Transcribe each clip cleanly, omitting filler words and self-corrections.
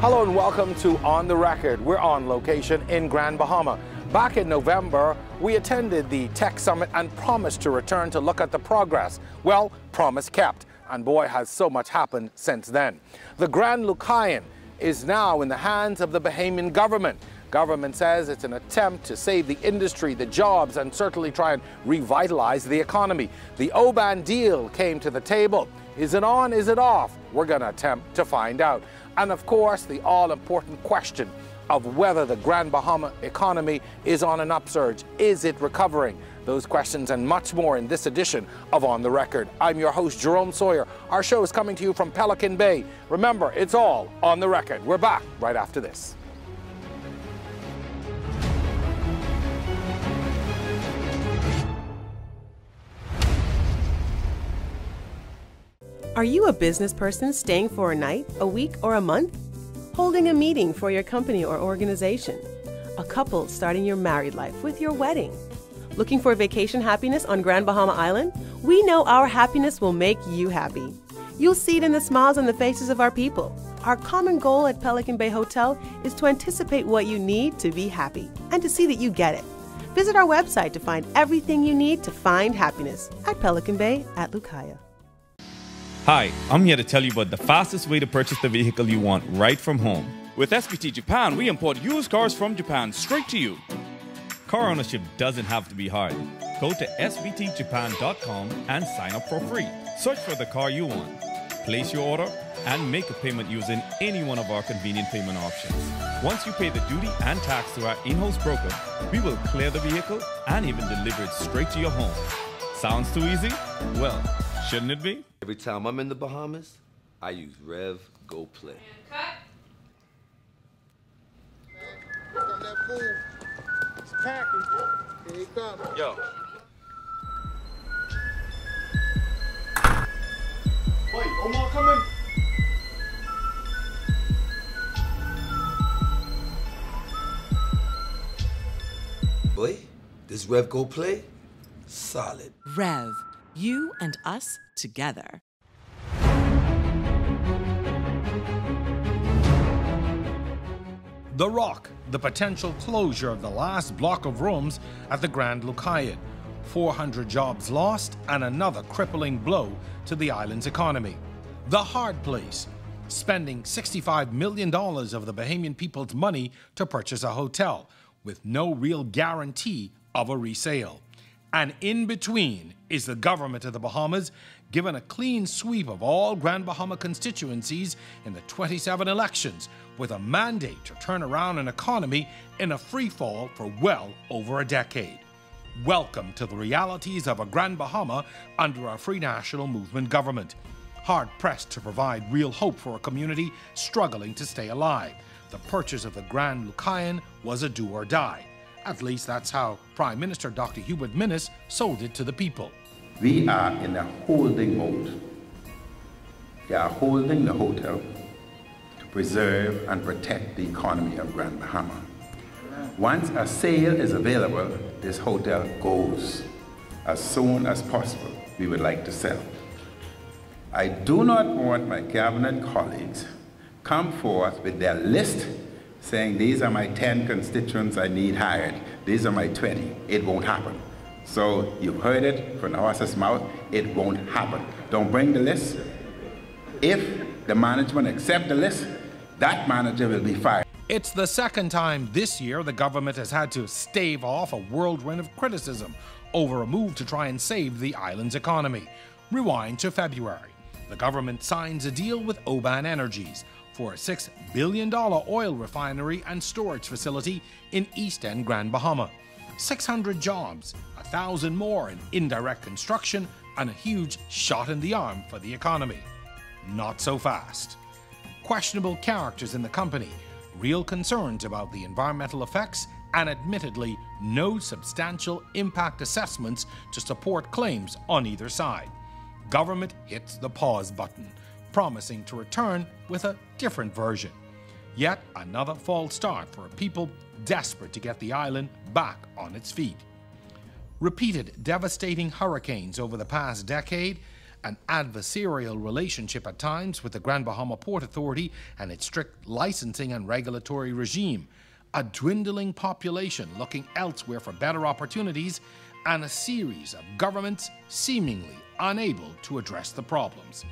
Hello and welcome to On the Record. We're on location in Grand Bahama. Back in November, we attended the Tech Summit and promised to return to look at the progress. Well, promise kept. And boy, has so much happened since then. The Grand Lucayan is now in the hands of the Bahamian government. Government says it's an attempt to save the industry, the jobs, and certainly try and revitalize the economy. The Oban deal came to the table. Is it on? Is it off? We're going to attempt to find out. And of course, the all-important question of whether the Grand Bahama economy is on an upsurge. Is it recovering? Those questions and much more in this edition of On the Record. I'm your host, Jerome Sawyer. Our show is coming to you from Pelican Bay. Remember, it's all on the record. We're back right after this. Are you a business person staying for a night, a week, or a month? Holding a meeting for your company or organization? A couple starting your married life with your wedding? Looking for vacation happiness on Grand Bahama Island? We know our happiness will make you happy. You'll see it in the smiles on the faces of our people. Our common goal at Pelican Bay Hotel is to anticipate what you need to be happy and to see that you get it. Visit our website to find everything you need to find happiness at Pelican Bay at Lucaya. Hi, I'm here to tell you about the fastest way to purchase the vehicle you want right from home. With SBT Japan, we import used cars from Japan straight to you. Car ownership doesn't have to be hard. Go to sbtjapan.com and sign up for free. Search for the car you want, place your order, and make a payment using any one of our convenient payment options. Once you pay the duty and tax to our in-house broker, we will clear the vehicle and even deliver it straight to your home. Sounds too easy? Well, shouldn't it be? Every time I'm in the Bahamas, I use Rev Go Play. Cut. Got that food. It's packing. Here he comes. Yo. Wait, Omar coming. Boy, this Rev Go Play, solid. Rev, you and us together. The Rock, the potential closure of the last block of rooms at the Grand Lucayan. 400 jobs lost and another crippling blow to the island's economy. The Hard Place, spending $65 million of the Bahamian people's money to purchase a hotel with no real guarantee of a resale. And in between is the government of the Bahamas, given a clean sweep of all Grand Bahama constituencies in the 27 elections, with a mandate to turn around an economy in a free fall for well over a decade. Welcome to the realities of a Grand Bahama under a free national movement government, hard pressed to provide real hope for a community struggling to stay alive. The purchase of the Grand Lucayan was a do or die. At least that's how Prime Minister Dr. Hubert Minnis sold it to the people. We are in a holding mode. We are holding the hotel to preserve and protect the economy of Grand Bahama. Once a sale is available, this hotel goes. As soon as possible, we would like to sell. I do not want my cabinet colleagues come forth with their list saying these are my 10 constituents I need hired, these are my 20. It won't happen. So you've heard it from the horse's mouth, it won't happen. Don't bring the list. If the management accept the list, that manager will be fired. It's the second time this year the government has had to stave off a whirlwind of criticism over a move to try and save the island's economy. Rewind to February. The government signs a deal with Oban Energies for a $6 billion oil refinery and storage facility in East End Grand Bahama. 600 jobs, 1,000 more in indirect construction, and a huge shot in the arm for the economy. Not so fast. Questionable characters in the company, real concerns about the environmental effects, and admittedly no substantial impact assessments to support claims on either side. Government hits the pause button, promising to return with a different version. Yet another false start for a people desperate to get the island back on its feet. Repeated devastating hurricanes over the past decade an adversarial relationship at times with the Grand Bahama Port Authority and its strict licensing and regulatory regime, a dwindling population looking elsewhere for better opportunities, and a series of governments seemingly unable to address the problems.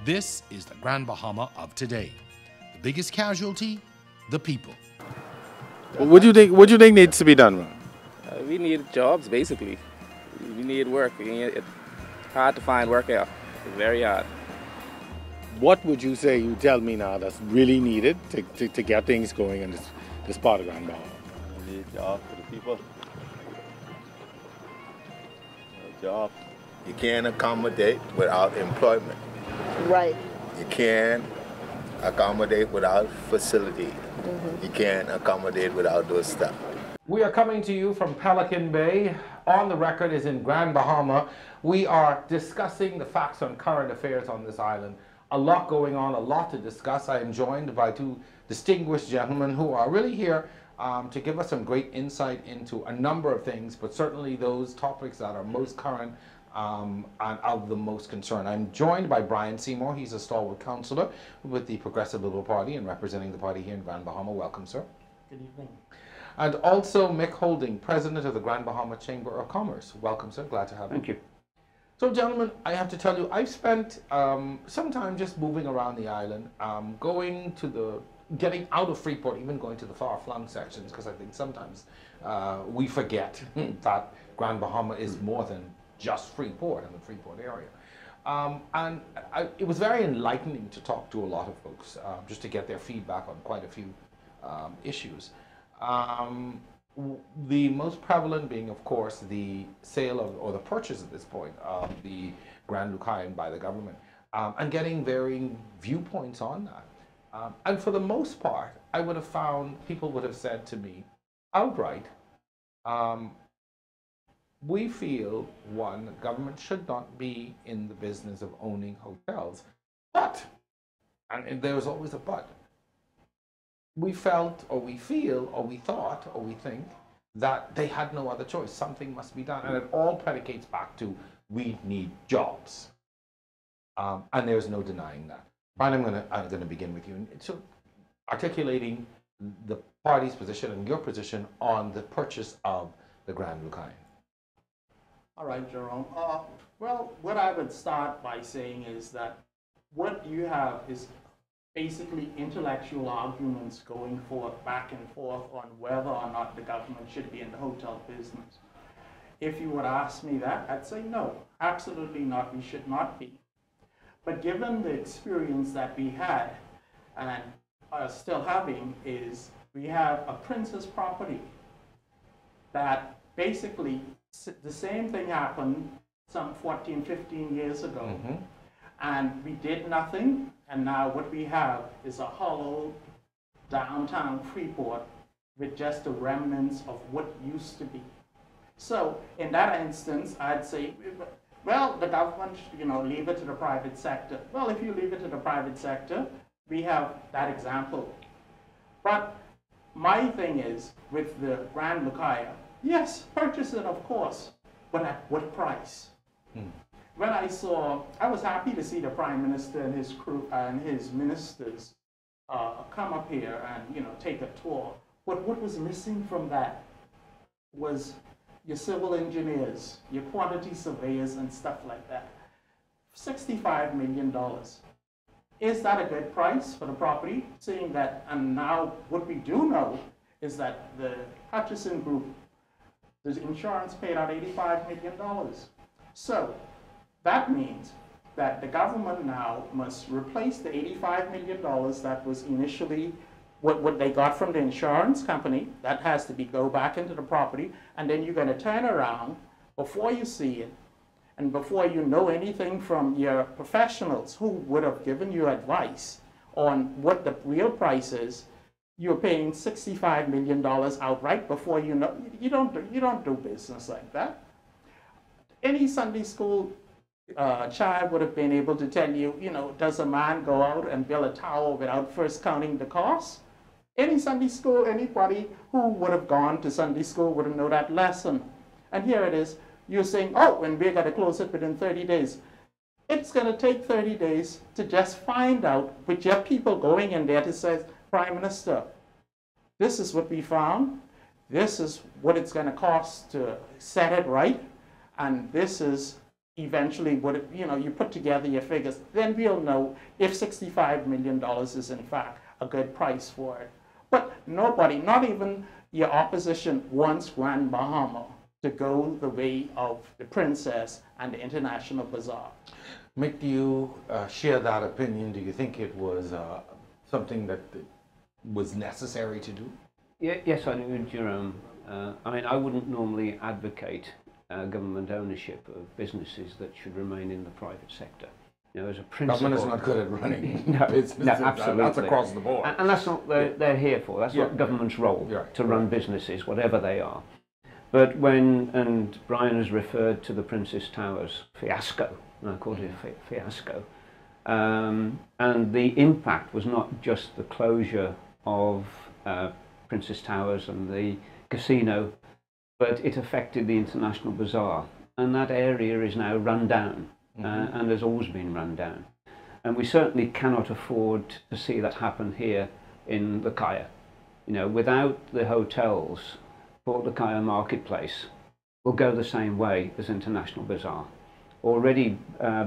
This is the Grand Bahama of today. The biggest casualty, the people. What do you think needs to be done, man? We need jobs, basically. We need work. It's hard to find work here. It's very hard. What would you say, you tell me now, that's really needed to get things going in this part of Grand Bahama? We need jobs for the people. No job. You can't accommodate without employment. Right. You can't accommodate without facility. You can't accommodate without those stuff. We are coming to you from Pelican Bay. On the Record is in Grand Bahama. We are discussing the facts on current affairs on this island. A lot going on, a lot to discuss. I am joined by two distinguished gentlemen who are really here to give us some great insight into a number of things, but certainly those topics that are most current and of the most concern. I'm joined by Brian Seymour. He's a stalwart councillor with the Progressive Liberal Party and representing the party here in Grand Bahama. Welcome, sir. Good evening. And also Mick Holding, president of the Grand Bahama Chamber of Commerce. Welcome, sir. Glad to have you. Thank you. So, gentlemen, I have to tell you, I've spent some time just moving around the island, getting out of Freeport, even going to the far-flung sections, because I think sometimes we forget that Grand Bahama is more than just Freeport and the Freeport area. It was very enlightening to talk to a lot of folks, just to get their feedback on quite a few issues. The most prevalent being, of course, the sale of, or the purchase at this point, of the Grand Lucayan by the government, and getting varying viewpoints on that. And for the most part, I would have found people would have said to me outright, we feel, one, the government should not be in the business of owning hotels, but, and there's always a but, we felt, or we feel, or we thought, or we think that they had no other choice. Something must be done. And it all predicates back to, we need jobs. And there's no denying that. Brian, I'm going to begin with you. So articulating the party's position and your position on the purchase of the Grand Lucayan. All right, Jerome. Well, what I would start by saying is that what you have is basically intellectual arguments going back and forth on whether or not the government should be in the hotel business. If you would ask me that, I'd say no, absolutely not, we should not be. But given the experience that we had and are still having, is we have a princess property that basically the same thing happened some 14, 15 years ago. And we did nothing, and now what we have is a hollow downtown Freeport with just the remnants of what used to be. So in that instance, I'd say, well, the government, leave it to the private sector. Well, if you leave it to the private sector, we have that example. But my thing is, with the Grand Lucayan, yes, purchase it, of course, but at what price? When I was happy to see the Prime Minister and his crew and his ministers come up here and take a tour. But what was missing from that was your civil engineers, your quantity surveyors and stuff like that. $65 million. Is that a good price for the property? Seeing that, and now what we do know is that the Hutchison Group, the insurance paid out $85 million. So that means that the government now must replace the $85 million that was initially what they got from the insurance company. That has to go back into the property, and then you're going to turn around before you see it and before you know anything from your professionals who would have given you advice on what the real price is. You're paying $65 million outright before you know. You don't do business like that. Any Sunday school child would have been able to tell you, does a man go out and build a tower without first counting the cost? Any Sunday school, anybody who would have gone to Sunday school would have known that lesson. And here it is, you're saying, oh, and we're going to close it within 30 days. It's going to take 30 days to just find out with your people going in there to say, Prime Minister, this is what we found, this is what it's going to cost to set it right, and this is eventually what it, you put together your figures, then we'll know if $65 million is in fact a good price for it. But nobody, not even your opposition, wants Grand Bahama to go the way of the Princess and the International Bazaar. Mick, do you share that opinion? Do you think it was something that was necessary to do? Yes, I do, Jerome. I mean, I wouldn't normally advocate government ownership of businesses that should remain in the private sector. As a principle, government is not good at running. No, absolutely. That's across the board. And that's not what they're here for. That's not government's role, to run businesses, whatever they are. But and Brian has referred to the Princess Towers fiasco, and I called it a fiasco. And the impact was not just the closure of Princess Towers and the casino, but it affected the International Bazaar. And that area is now run down, and has always been run down. And we certainly cannot afford to see that happen here in the Kaya. Without the hotels, Port Lucaya Marketplace will go the same way as International Bazaar. Already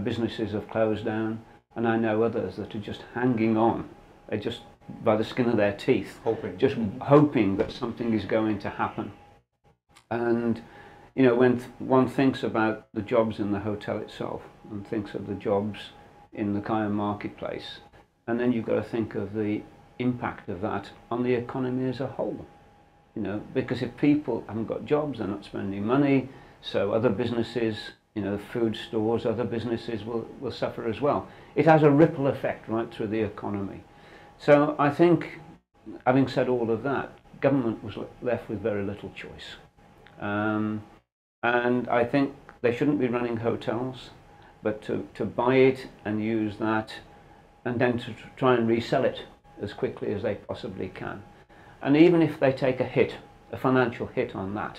businesses have closed down, and I know others that are just hanging on. They're just by the skin of their teeth, hoping that something is going to happen. And when one thinks about the jobs in the hotel itself and thinks of the jobs in the Kaya Marketplace, and then you've got to think of the impact of that on the economy as a whole. Because if people haven't got jobs, they're not spending money, so other businesses, food stores, other businesses will suffer as well. It has a ripple effect right through the economy. So I think, having said all of that, government was left with very little choice. And I think they shouldn't be running hotels, but to buy it and use that, and then to try and resell it as quickly as they possibly can. And even if they take a hit, a financial hit on that,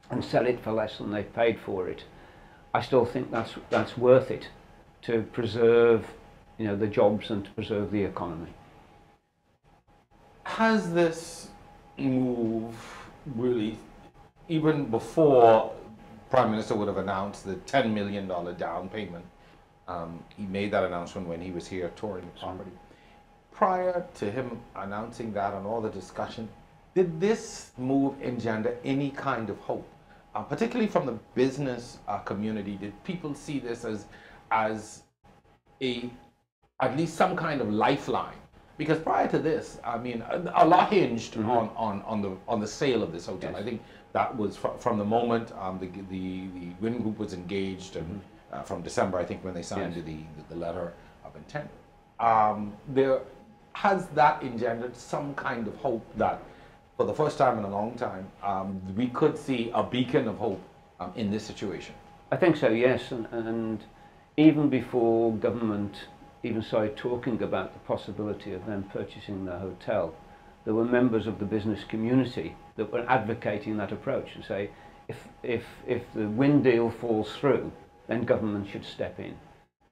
and sell it for less than they paid for it, I still think that's worth it to preserve, the jobs and to preserve the economy. Has this move really, even before Prime Minister would have announced the $10 million down payment, he made that announcement when he was here touring the property. Prior to him announcing that and all the discussion, did this move engender any kind of hope, particularly from the business community? Did people see this as at least some kind of lifeline? Because prior to this, I mean, a lot hinged on the sale of this hotel. Yes. I think that was from the moment the Wynn Group was engaged, and from December, I think, when they signed the letter of intent. Has that engendered some kind of hope that, for the first time in a long time, we could see a beacon of hope in this situation? I think so, yes. And even before government even started talking about the possibility of them purchasing the hotel, there were members of the business community that were advocating that approach and say, if the Wynn deal falls through, then government should step in.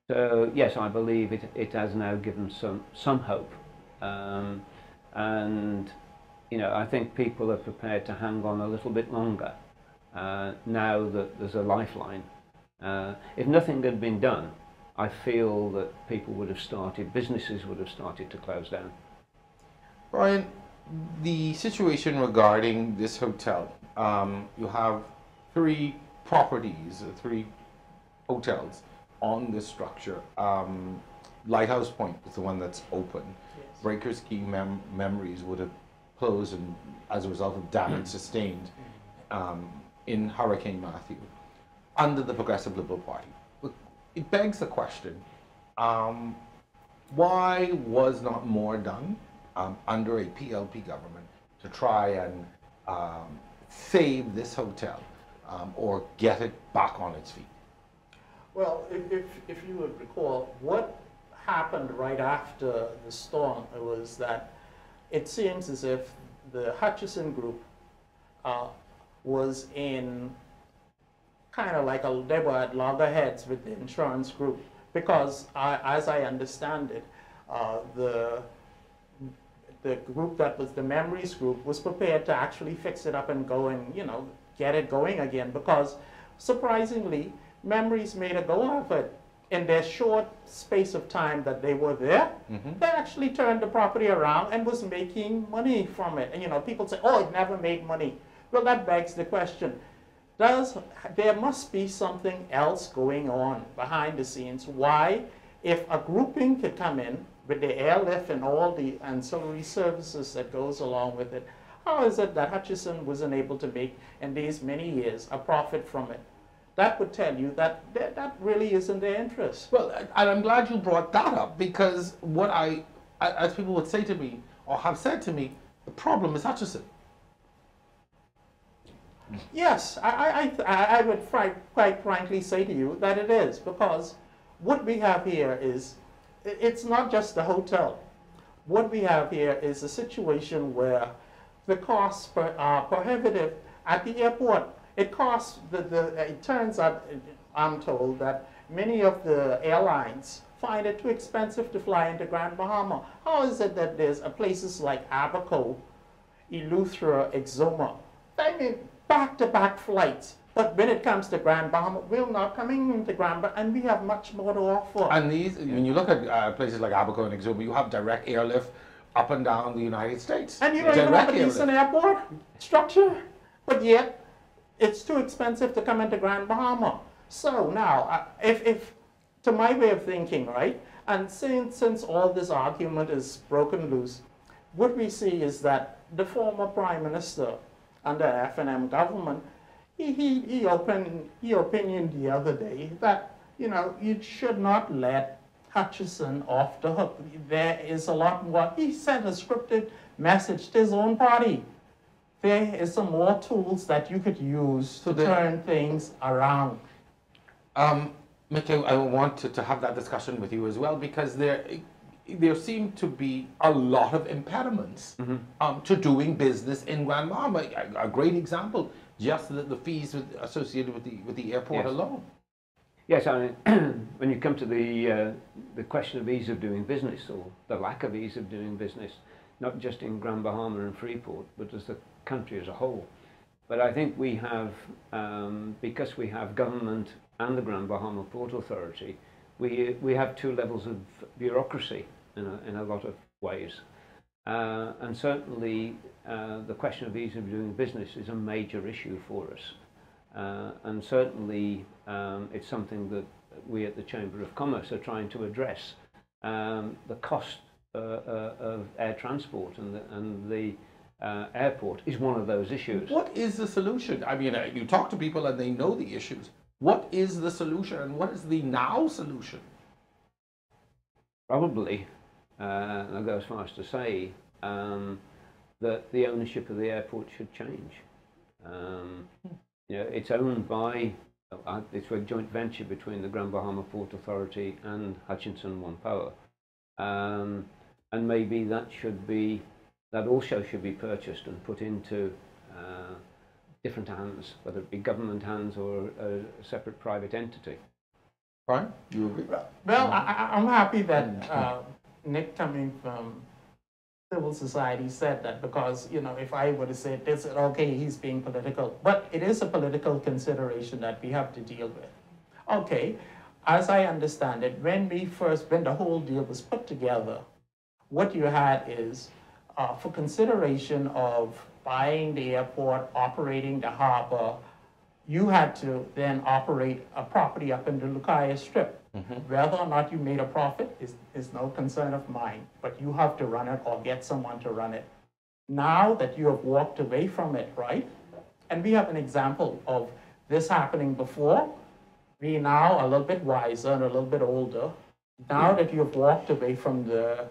So yes, I believe it has now given some hope. And I think people are prepared to hang on a little bit longer now that there's a lifeline. If nothing had been done, I feel that businesses would have started to close down. Brian, the situation regarding this hotel, you have three hotels on this structure. Lighthouse Point is the one that's open. Yes. Breakers Key Memories would have closed as a result of damage sustained in Hurricane Matthew under the Progressive Liberal Party. It begs the question, why was not more done under a PLP government to try and save this hotel or get it back on its feet? Well, if you would recall, what happened right after the storm was that it seems as if the Hutchison Group was in kind of like they were at loggerheads with the insurance group, because as I understand it, the group that was the Memories group was prepared to actually fix it up and go and, you know, get it going again, because surprisingly, Memories made a go of it. In their short space of time that they were there, they actually turned the property around and was making money from it. And, you know, people say, oh, it never made money. Well, that begs the question, there must be something else going on behind the scenes. Why, if a grouping could come in with the airlift and all the ancillary services that goes along with it, how is it that Hutchison wasn't able to make, in these many years, a profit from it? That would tell you that that really isn't their interest. Well, and I'm glad you brought that up, because what as people would say to me, or have said to me, the problem is Hutchison. Yes, I would quite frankly say to you that it is, because what we have here is, it's not just the hotel. What we have here is a situation where the costs are prohibitive at the airport. It costs, it turns out, I'm told, that many of the airlines find it too expensive to fly into Grand Bahama. How is it that there's places like Abaco, Eleuthera, Exuma, I mean, back-to-back flights, but when it comes to Grand Bahama, we're not coming into Grand Bahama, and we have much more to offer. And these, when you look at places like Abaco and Exuma, you have direct airlift up and down the United States. And you don't even have a decent airport structure, but yet it's too expensive to come into Grand Bahama. So now, if to my way of thinking, right, and since all this argument is broken loose, what we see is that the former Prime Minister under F&M government, he opinioned the other day that, you know, you should not let Hutchison off the hook. There is a lot more. He sent a scripted message to his own party. There is some more tools that you could use to turn things around. Mick, I want to have that discussion with you as well, because there seem to be a lot of impediments to doing business in Grand Bahama. A great example, just the fees associated with the airport alone. Yes, I mean, when you come to the question of ease of doing business, or the lack of ease of doing business, not just in Grand Bahama and Freeport, but as the country as a whole. But I think we have, because we have government and the Grand Bahama Port Authority, we have two levels of bureaucracy in a lot of ways. And certainly the question of ease of doing business is a major issue for us. And certainly it's something that we at the Chamber of Commerce are trying to address. The cost of air transport and the airport is one of those issues. What is the solution? I mean, you talk to people and they know the issues. What is the solution, and what is the now solution? Probably, I'll go as far as to say that the ownership of the airport should change. You know, it's owned by, it's a joint venture between the Grand Bahama Port Authority and Hutchison One Power. And maybe that also should be purchased and put into different hands, whether it be government hands or a separate private entity. Brian, you agree? Well, I'm happy that Nick, coming from civil society, said that, because, you know, if I would have said this, okay, he's being political, but it is a political consideration that we have to deal with. Okay, as I understand it, when the whole deal was put together, what you had is, for consideration of buying the airport, operating the harbor, you had to then operate a property up in the Lucaya Strip. Whether or not you made a profit is no concern of mine, but you have to run it or get someone to run it. Now that you have walked away from it, right? And we have an example of this happening before. We now are a little bit wiser and a little bit older. Now that you have walked away from the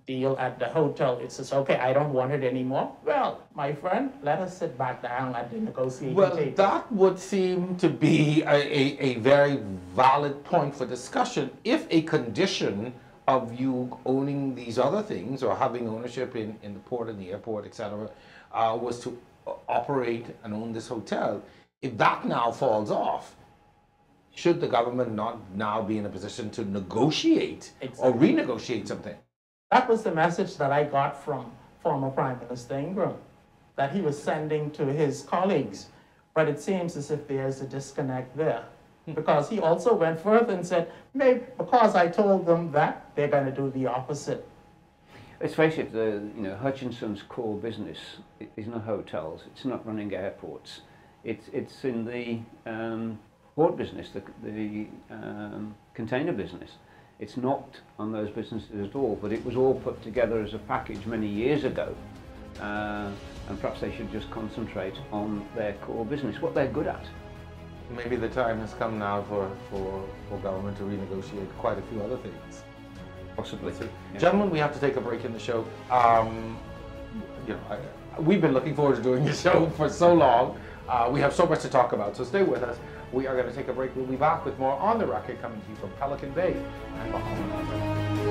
deal at the hotel, it says, okay, I don't want it anymore. Well, my friend, let us sit back down at the negotiating table. That would seem to be a very valid point for discussion if a condition of you owning these other things or having ownership in the port and the airport, etc., was to operate and own this hotel. If that now falls off, should the government not now be in a position to negotiate or renegotiate something? That was the message that I got from former Prime Minister Ingram, that he was sending to his colleagues. But it seems as if there's a disconnect there. Because he also went further and said, maybe because I told them that, they're going to do the opposite. Let's face it, Hutchinson's core business is not hotels, it's not running airports. It's in the port business, the container business. It's not on those businesses at all, but it was all put together as a package many years ago. And perhaps they should just concentrate on their core business, what they're good at. Maybe the time has come now for government to renegotiate quite a few other things. Possibly. Yeah. Gentlemen, we have to take a break in the show. We've been looking forward to doing this show for so long. We have so much to talk about, so stay with us. We are going to take a break. We'll be back with more On the Record coming to you from Pelican Bay and Bahama.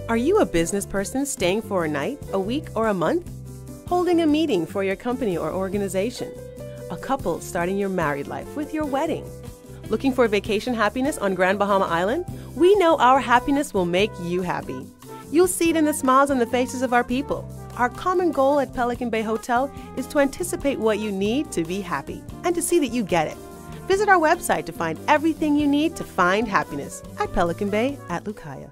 Are you a business person staying for a night, a week, or a month? Holding a meeting for your company or organization? A couple starting your married life with your wedding? Looking for vacation happiness on Grand Bahama Island? We know our happiness will make you happy. You'll see it in the smiles on the faces of our people. Our common goal at Pelican Bay Hotel is to anticipate what you need to be happy and to see that you get it. Visit our website to find everything you need to find happiness at Pelican Bay at Lucaya.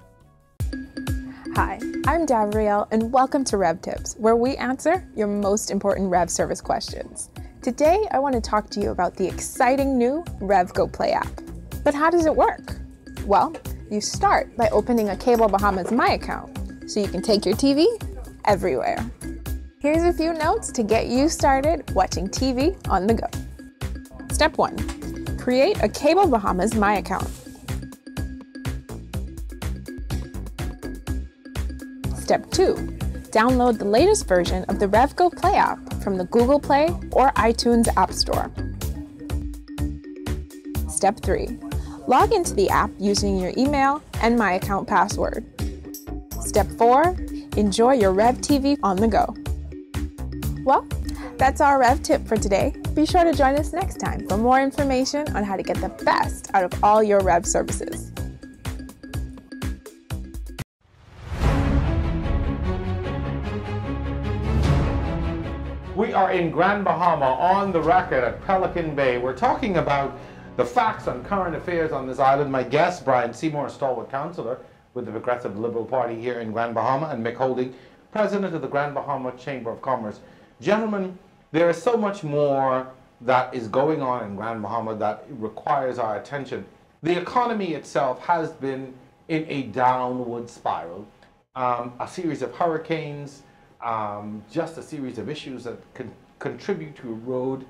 Hi, I'm Davriel, and welcome to Rev Tips, where we answer your most important Rev service questions. Today, I want to talk to you about the exciting new Rev Go Play app. But how does it work? Well, you start by opening a Cable Bahamas My account, so you can take your TV everywhere. Here's a few notes to get you started watching TV on the go. Step 1. Create a Cable Bahamas My account. Step 2. Download the latest version of the Rev Go Play app from the Google Play or iTunes App Store. Step 3. Log into the app using your email and My account password. Step 4. Enjoy your Rev TV on the go. Well, that's our Rev tip for today. Be sure to join us next time for more information on how to get the best out of all your Rev services. We are in Grand Bahama on the record at Pelican Bay. We're talking about the facts and current affairs on this island. My guest, Brian Seymour, stalwart councillor with the Progressive Liberal Party here in Grand Bahama, and Mick Holding, president of the Grand Bahama Chamber of Commerce. Gentlemen, there is so much more that is going on in Grand Bahama that requires our attention. The economy itself has been in a downward spiral. A series of hurricanes, just a series of issues that contribute to erode,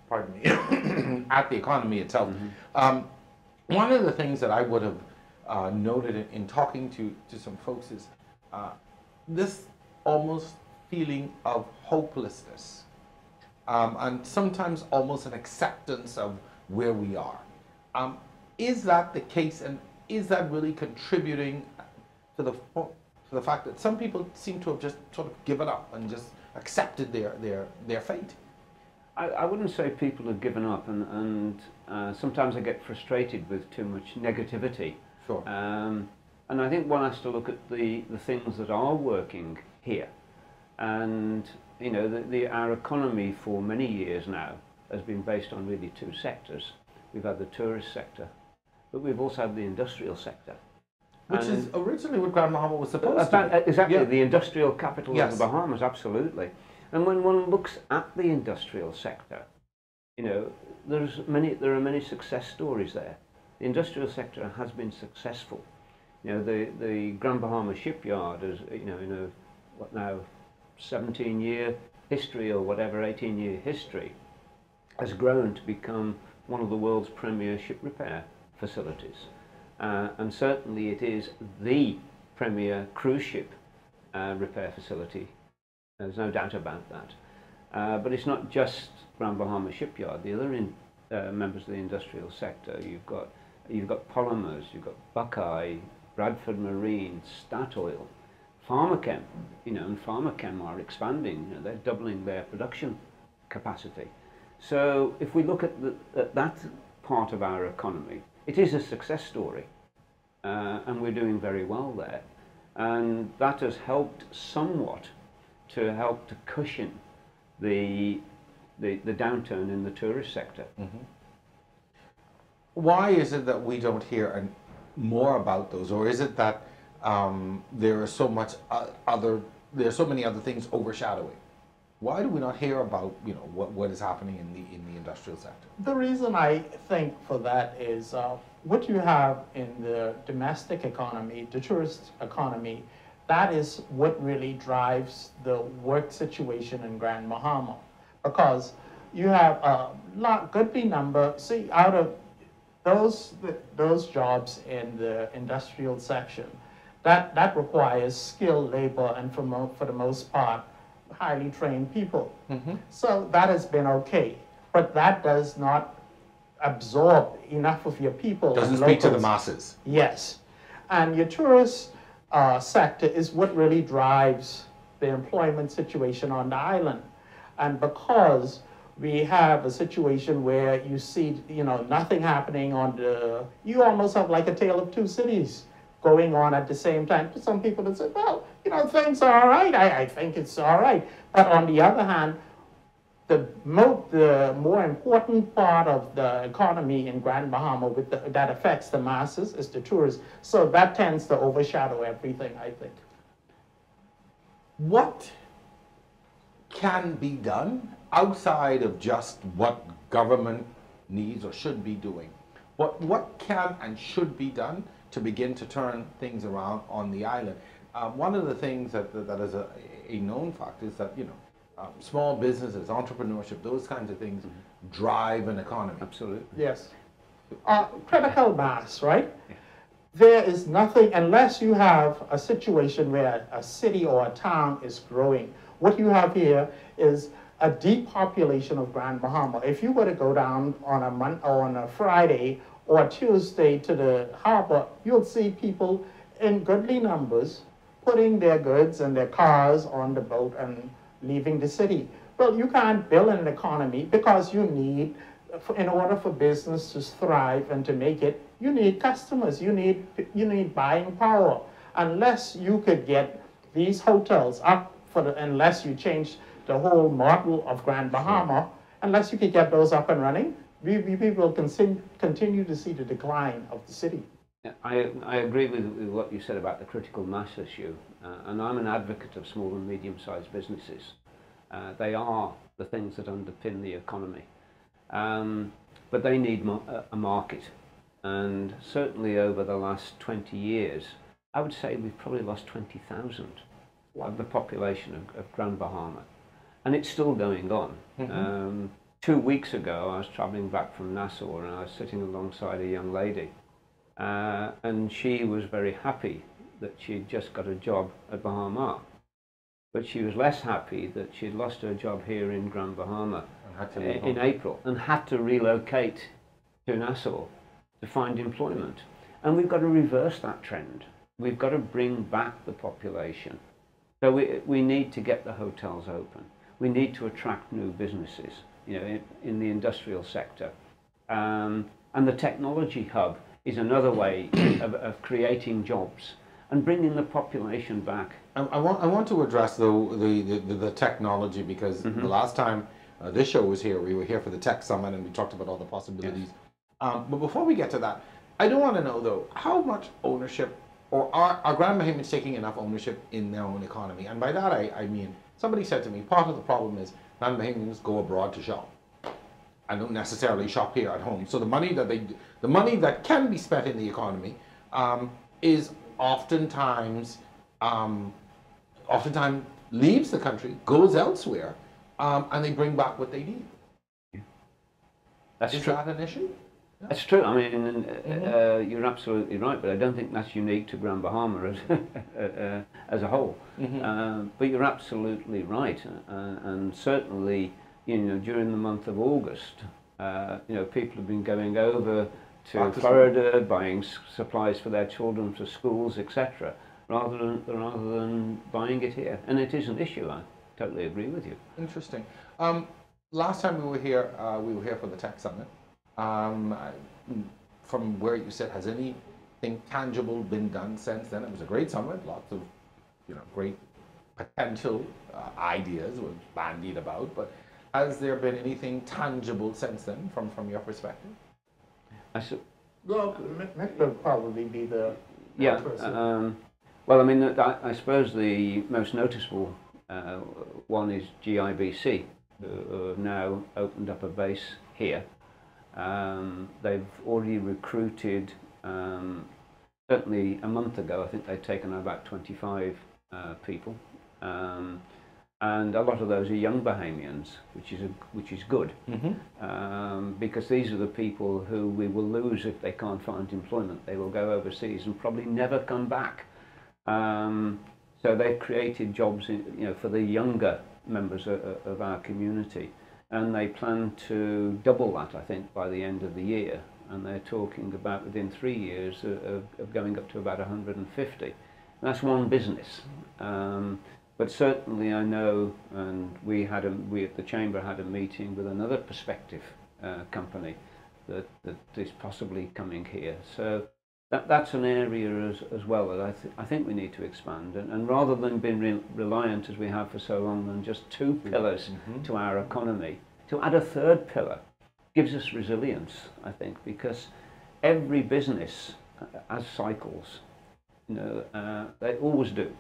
pardon me, at the economy itself. One of the things that I would have noted in talking to some folks is this almost feeling of hopelessness, and sometimes almost an acceptance of where we are. Is that the case, and is that really contributing to the fact that some people seem to have just sort of given up and just accepted their fate? I wouldn't say people have given up, and sometimes I get frustrated with too much negativity. Sure. And I think one has to look at the things that are working here. And you know, our economy for many years now has been based on really two sectors. We've had the tourist sector, but we've also had the industrial sector. Which is originally what Grand Bahama was supposed to be. Exactly, Yeah. the industrial capital Yes. of the Bahamas, absolutely. And when one looks at the industrial sector, you know, there are many success stories there. The industrial sector has been successful. You know, the Grand Bahama shipyard is, you know, in a, what now, 17-year history or whatever, 18-year history, has grown to become one of the world's premier ship repair facilities. And certainly it is the premier cruise ship repair facility. There's no doubt about that. But it's not just Grand Bahama Shipyard. The other members of the industrial sector, you've got polymers, you've got Buckeye, Bradford Marine, Statoil, Pharmachem, and Pharmachem are expanding. They're doubling their production capacity. So if we look at that part of our economy, it is a success story, and we're doing very well there. And that has helped somewhat to cushion the downturn in the tourist sector. Mm-hmm. Why is it that we don't hear more about those, or is it that there are so many other things overshadowing? Why do we not hear about what is happening in the industrial sector? The reason I think for that is what you have in the domestic economy, the tourist economy, that is what really drives the work situation in Grand Bahama, because you have a goodly number. See, out of those jobs in the industrial section, that requires skilled labor and for the most part highly trained people. Mm-hmm. So that has been okay, but that does not absorb enough of your people. Doesn't speak to the masses. Yes, and your tourist sector is what really drives the employment situation on the island. And because we have a situation where you see, nothing happening you almost have like a tale of two cities going on at the same time. To some people that say, well, things are all right. I think it's all right. But on the other hand, the more important part of the economy in Grand Bahama that affects the masses is the tourists. So that tends to overshadow everything, I think. What can be done outside of just what government needs or should be doing? What can and should be done to begin to turn things around on the island? One of the things that is a known fact is that small businesses, entrepreneurship, those kinds of things drive an economy. Absolutely. Yes. Critical mass, right? Yeah. There is nothing, unless you have a situation where a city or a town is growing. What you have here is a depopulation of Grand Bahama. If you were to go down on a Friday or a Tuesday to the harbor, you'll see people in goodly numbers putting their goods and their cars on the boat and leaving the city. Well, you can't build an economy because you need, in order for business to thrive and to make it, you need customers, you need buying power. Unless you could get these hotels up unless you change the whole model of Grand Bahama, unless you could get those up and running, we will continue to see the decline of the city. I agree with what you said about the critical mass issue, and I'm an advocate of small and medium-sized businesses. They are the things that underpin the economy, but they need a market, and certainly over the last 20 years, I would say we've probably lost 20,000 of the population of Grand Bahama, and it's still going on. Mm-hmm. 2 weeks ago, I was travelling back from Nassau, and I was sitting alongside a young lady. And she was very happy that she'd just got a job at Bahama. But she was less happy that she'd lost her job here in Grand Bahama in April and had to relocate to Nassau to find employment. And we've got to reverse that trend. We've got to bring back the population. So we need to get the hotels open. We need to attract new businesses, in the industrial sector. And the technology hub is another way of creating jobs and bringing the population back. I want to address the technology, because the last time this show was here, we were here for the Tech Summit and we talked about all the possibilities. Yes. But before we get to that, I do want to know though, how much ownership, or are Grand Bahamians taking enough ownership in their own economy? And by that I mean, somebody said to me, part of the problem is Grand Bahamians go abroad to shop. I don't necessarily shop here at home. So the money that can be spent in the economy is oftentimes leaves the country, goes elsewhere, and they bring back what they need. That's true. Is that an issue? Yeah. That's true. I mean, you're absolutely right, but I don't think that's unique to Grand Bahama as a whole. Mm-hmm. But you're absolutely right, and certainly, during the month of August, people have been going over to Florida, buying supplies for their children for schools, etc., rather than buying it here. And it is an issue. I totally agree with you. Interesting. Last time we were here for the Tech Summit. From where you said, has anything tangible been done since then? It was a great summit. Lots of, great potential ideas were bandied about. But has there been anything tangible since then, from your perspective? Well, Nick will probably be the person. Well, I mean, I suppose the most noticeable one is GIBC, who have now opened up a base here. They've already recruited, certainly a month ago, I think they'd taken about 25 people. And a lot of those are young Bahamians, which is good, because these are the people who we will lose if they can't find employment. They will go overseas and probably never come back. So they've created jobs, for the younger members of our community, and they plan to double that, I think, by the end of the year. And they're talking about within 3 years of going up to about 150. And that's one business. But certainly I know, and we at the Chamber had a meeting with another prospective company that is possibly coming here. So that's an area as well that I think we need to expand. And rather than being reliant, as we have for so long, on just two pillars to our economy, to add a third pillar gives us resilience, I think, because every business has cycles. They always do.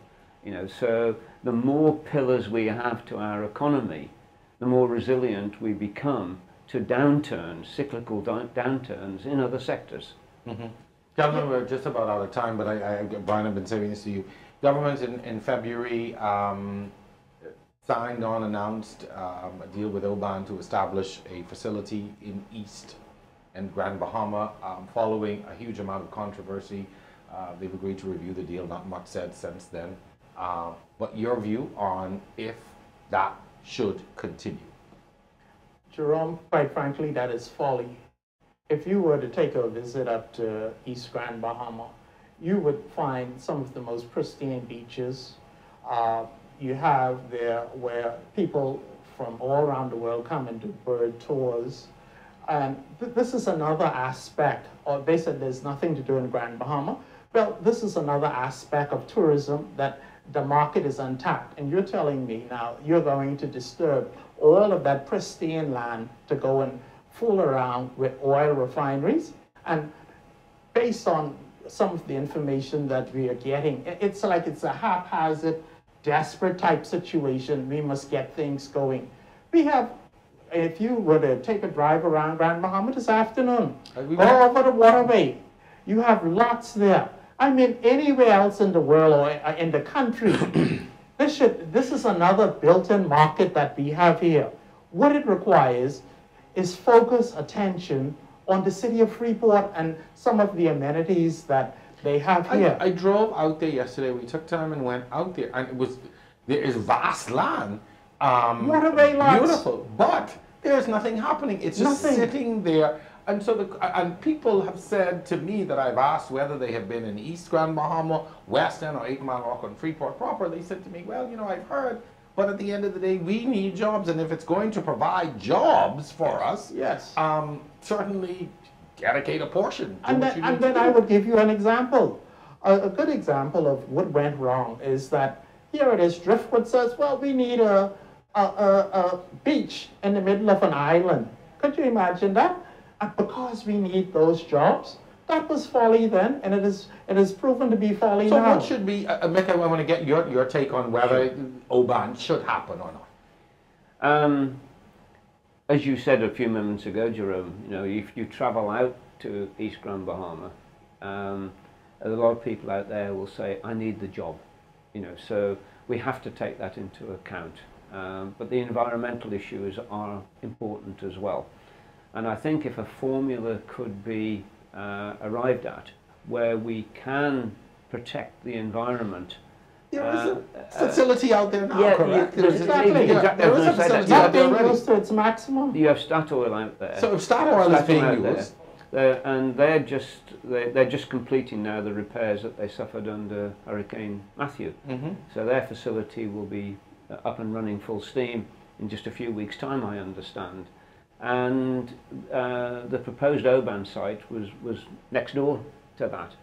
So the more pillars we have to our economy, the more resilient we become to downturns, cyclical downturns in other sectors. Governor, we're just about out of time, but Brian, I've been saying this to you. Government in February announced a deal with Oban to establish a facility in East and Grand Bahama, following a huge amount of controversy. They've agreed to review the deal, not much said since then. But your view on if that should continue? Jerome, quite frankly, that is folly. If you were to take a visit up to East Grand Bahama, you would find some of the most pristine beaches. You have there where people from all around the world come and do bird tours. And this is another aspect. Or they said there's nothing to do in Grand Bahama. Well, this is another aspect of tourism that the market is untapped. And you're telling me now you're going to disturb all of that pristine land to go and fool around with oil refineries. And based on some of the information that we are getting, it's like it's a haphazard, desperate type situation. We must get things going. We have, if you were to take a drive around Grand Bahama this afternoon, go over the waterway, you have lots there. I mean, anywhere else in the world or in the country, this is another built-in market that we have here. What it requires is focus attention on the city of Freeport and some of the amenities that they have here. I drove out there yesterday. We took time and went out there, and there is vast land, waterway lots, beautiful, but there's nothing happening. It's just sitting there. And so and people have said to me that I've asked whether they have been in East Grand Bahama, West End, or 8 Mile Rock, and Freeport proper. They said to me, well, I've heard, but at the end of the day, we need jobs, and if it's going to provide jobs for us, certainly dedicate a portion. And then I would give you an example. A good example of what went wrong is that here it is, Driftwood says, well, we need a beach in the middle of an island. Could you imagine that? And because we need those jobs, that was folly then, and it is proven to be folly now. So what should be, Mick, I want to get your take on whether Oban should happen or not. As you said a few moments ago, Jerome, if you travel out to East Grand Bahama, a lot of people out there will say, I need the job. So we have to take that into account. But the environmental issues are important as well. And I think if a formula could be arrived at where we can protect the environment. There is a facility out there now, correct? There is a facility out there. Not being used to its maximum. You have Statoil out there. So if Statoil is being used, And they're just completing now the repairs that they suffered under Hurricane Matthew. So their facility will be up and running full steam in just a few weeks' time, I understand. And the proposed Oban site was next door to that.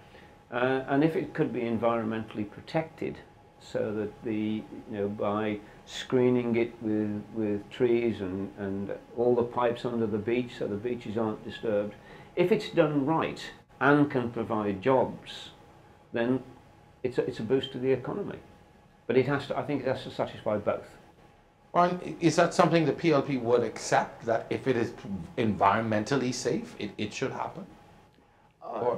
And if it could be environmentally protected, so that by screening it with trees and all the pipes under the beach, so the beaches aren't disturbed, if it's done right and can provide jobs, then it's a boost to the economy. But it has to, I think it has to satisfy both. Well, is that something the PLP would accept, that if it is environmentally safe, it should happen?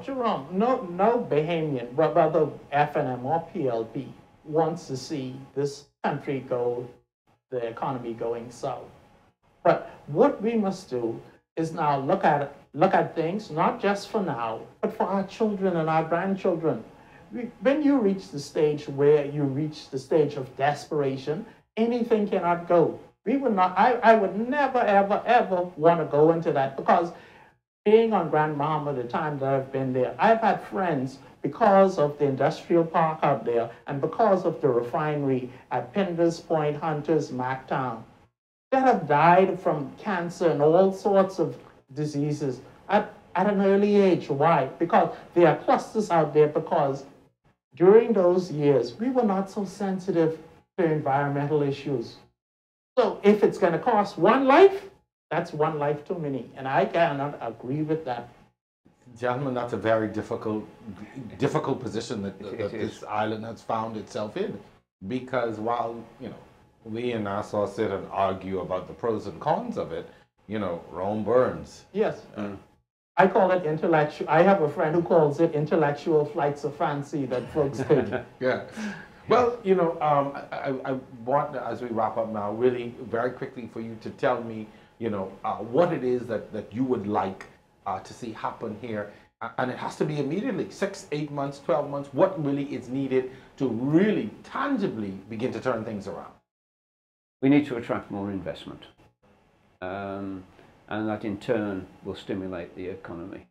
Jerome, no Bahamian, whether FNM or PLP, wants to see this country the economy going south. But what we must do is now look at things, not just for now, but for our children and our grandchildren. When you reach the stage where you reach the stage of desperation, anything cannot go. We would not, I would never, ever, ever want to go into that, because being on Grand Bahama the time that I've been there, I've had friends, because of the industrial park out there and because of the refinery at Pinders Point, Hunters, Mactown, that have died from cancer and all sorts of diseases at an early age. Why? Because there are clusters out there, because during those years, we were not so sensitive to environmental issues. So if it's going to cost one life, that's one life too many. And I cannot agree with that. Gentlemen, that's a very difficult position that this island has found itself in. Because while, we in Nassau sit and argue about the pros and cons of it, Rome burns. Yes. I call it intellectual. I have a friend who calls it intellectual flights of fancy that folks take. Yeah. Well, I want, as we wrap up now, really very quickly for you to tell me, what it is that you would like to see happen here. And it has to be immediately, 6, 8 months, 12 months, what really is needed to really tangibly begin to turn things around? We need to attract more investment. And that in turn will stimulate the economy.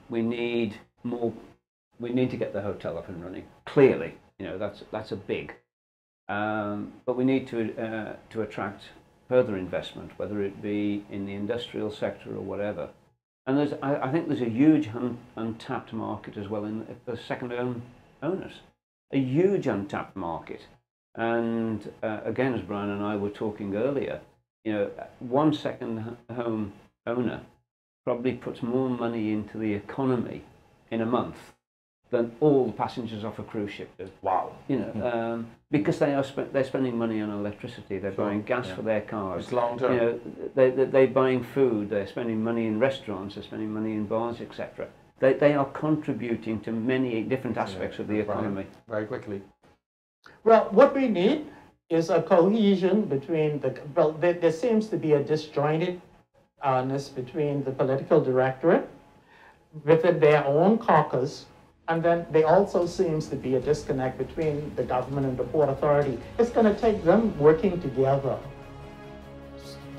We need to get the hotel up and running. Clearly, that's a big. But we need to attract further investment, whether it be in the industrial sector or whatever. And I think there's a huge untapped market as well in the second-home owners. A huge untapped market. And again, as Brian and I were talking earlier, one second-home owner probably puts more money into the economy in a month than all the passengers off a cruise ship do. Wow. Because they're spending money on electricity, they're buying gas for their cars. It's long term. They're buying food, they're spending money in restaurants, they're spending money in bars, etc. They are contributing to many different aspects of the economy. Very quickly. Well, what we need is a cohesion between there seems to be a disjointedness between the political directorate within their own caucus. And then there also seems to be a disconnect between the government and the Port Authority. It's going to take them working together,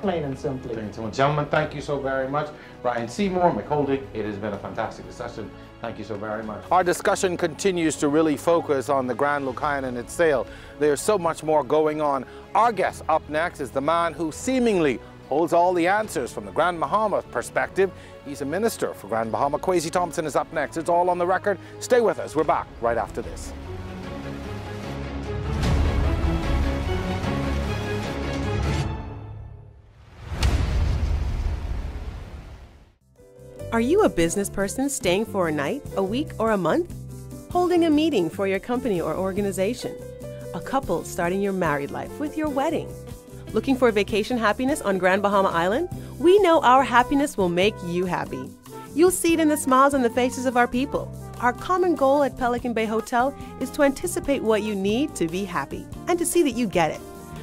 plain and simply. Plain and simple. Gentlemen, thank you so very much. Brian Seymour, McHolding, it has been a fantastic discussion. Thank you so very much. Our discussion continues to really focus on the Grand Lucayan and its sale. There's so much more going on. Our guest up next is the man who seemingly holds all the answers from the Grand Bahama perspective. He's a minister for Grand Bahama. Kwesi Thompson is up next. It's all on the record. Stay with us. We're back right after this. Are you a business person staying for a night, a week, or a month? Holding a meeting for your company or organization? A couple starting your married life with your wedding? Looking for vacation happiness on Grand Bahama Island? We know our happiness will make you happy. You'll see it in the smiles on the faces of our people. Our common goal at Pelican Bay Hotel is to anticipate what you need to be happy and to see that you get it.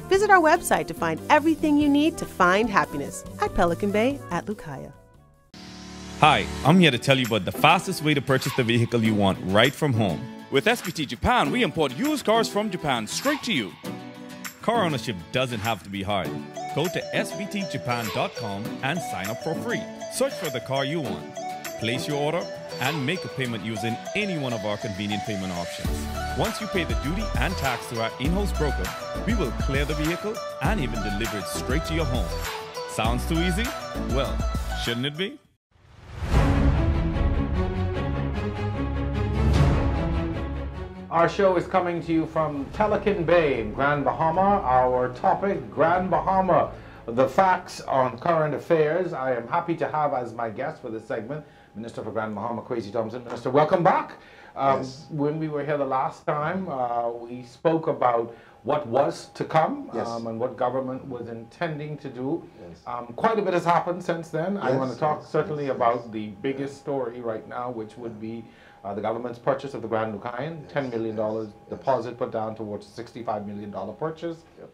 Visit our website to find everything you need to find happiness at Pelican Bay at Lucaya. Hi, I'm here to tell you about the fastest way to purchase the vehicle you want right from home. With SBT Japan, we import used cars from Japan straight to you. Car ownership doesn't have to be hard. Go to sbtjapan.com and sign up for free. Search for the car you want, place your order, and make a payment using any one of our convenient payment options. Once you pay the duty and tax to our in-house broker, we will clear the vehicle and even deliver it straight to your home. Sounds too easy? Well, shouldn't it be? Our show is coming to you from Pelican Bay in Grand Bahama. Our topic, Grand Bahama, the facts on current affairs. I am happy to have as my guest for this segment, Minister for Grand Bahama, Kwesi Thompson. Minister, welcome back. Yes. When we were here the last time, we spoke about what was to come, yes. And what government was intending to do. Yes. Quite a bit has happened since then. Yes, I want to talk yes, certainly yes, about yes. the biggest story right now, which would be the government's purchase of the Grand Lucayan, $10 million deposit put down towards a $65 million purchase. Yep.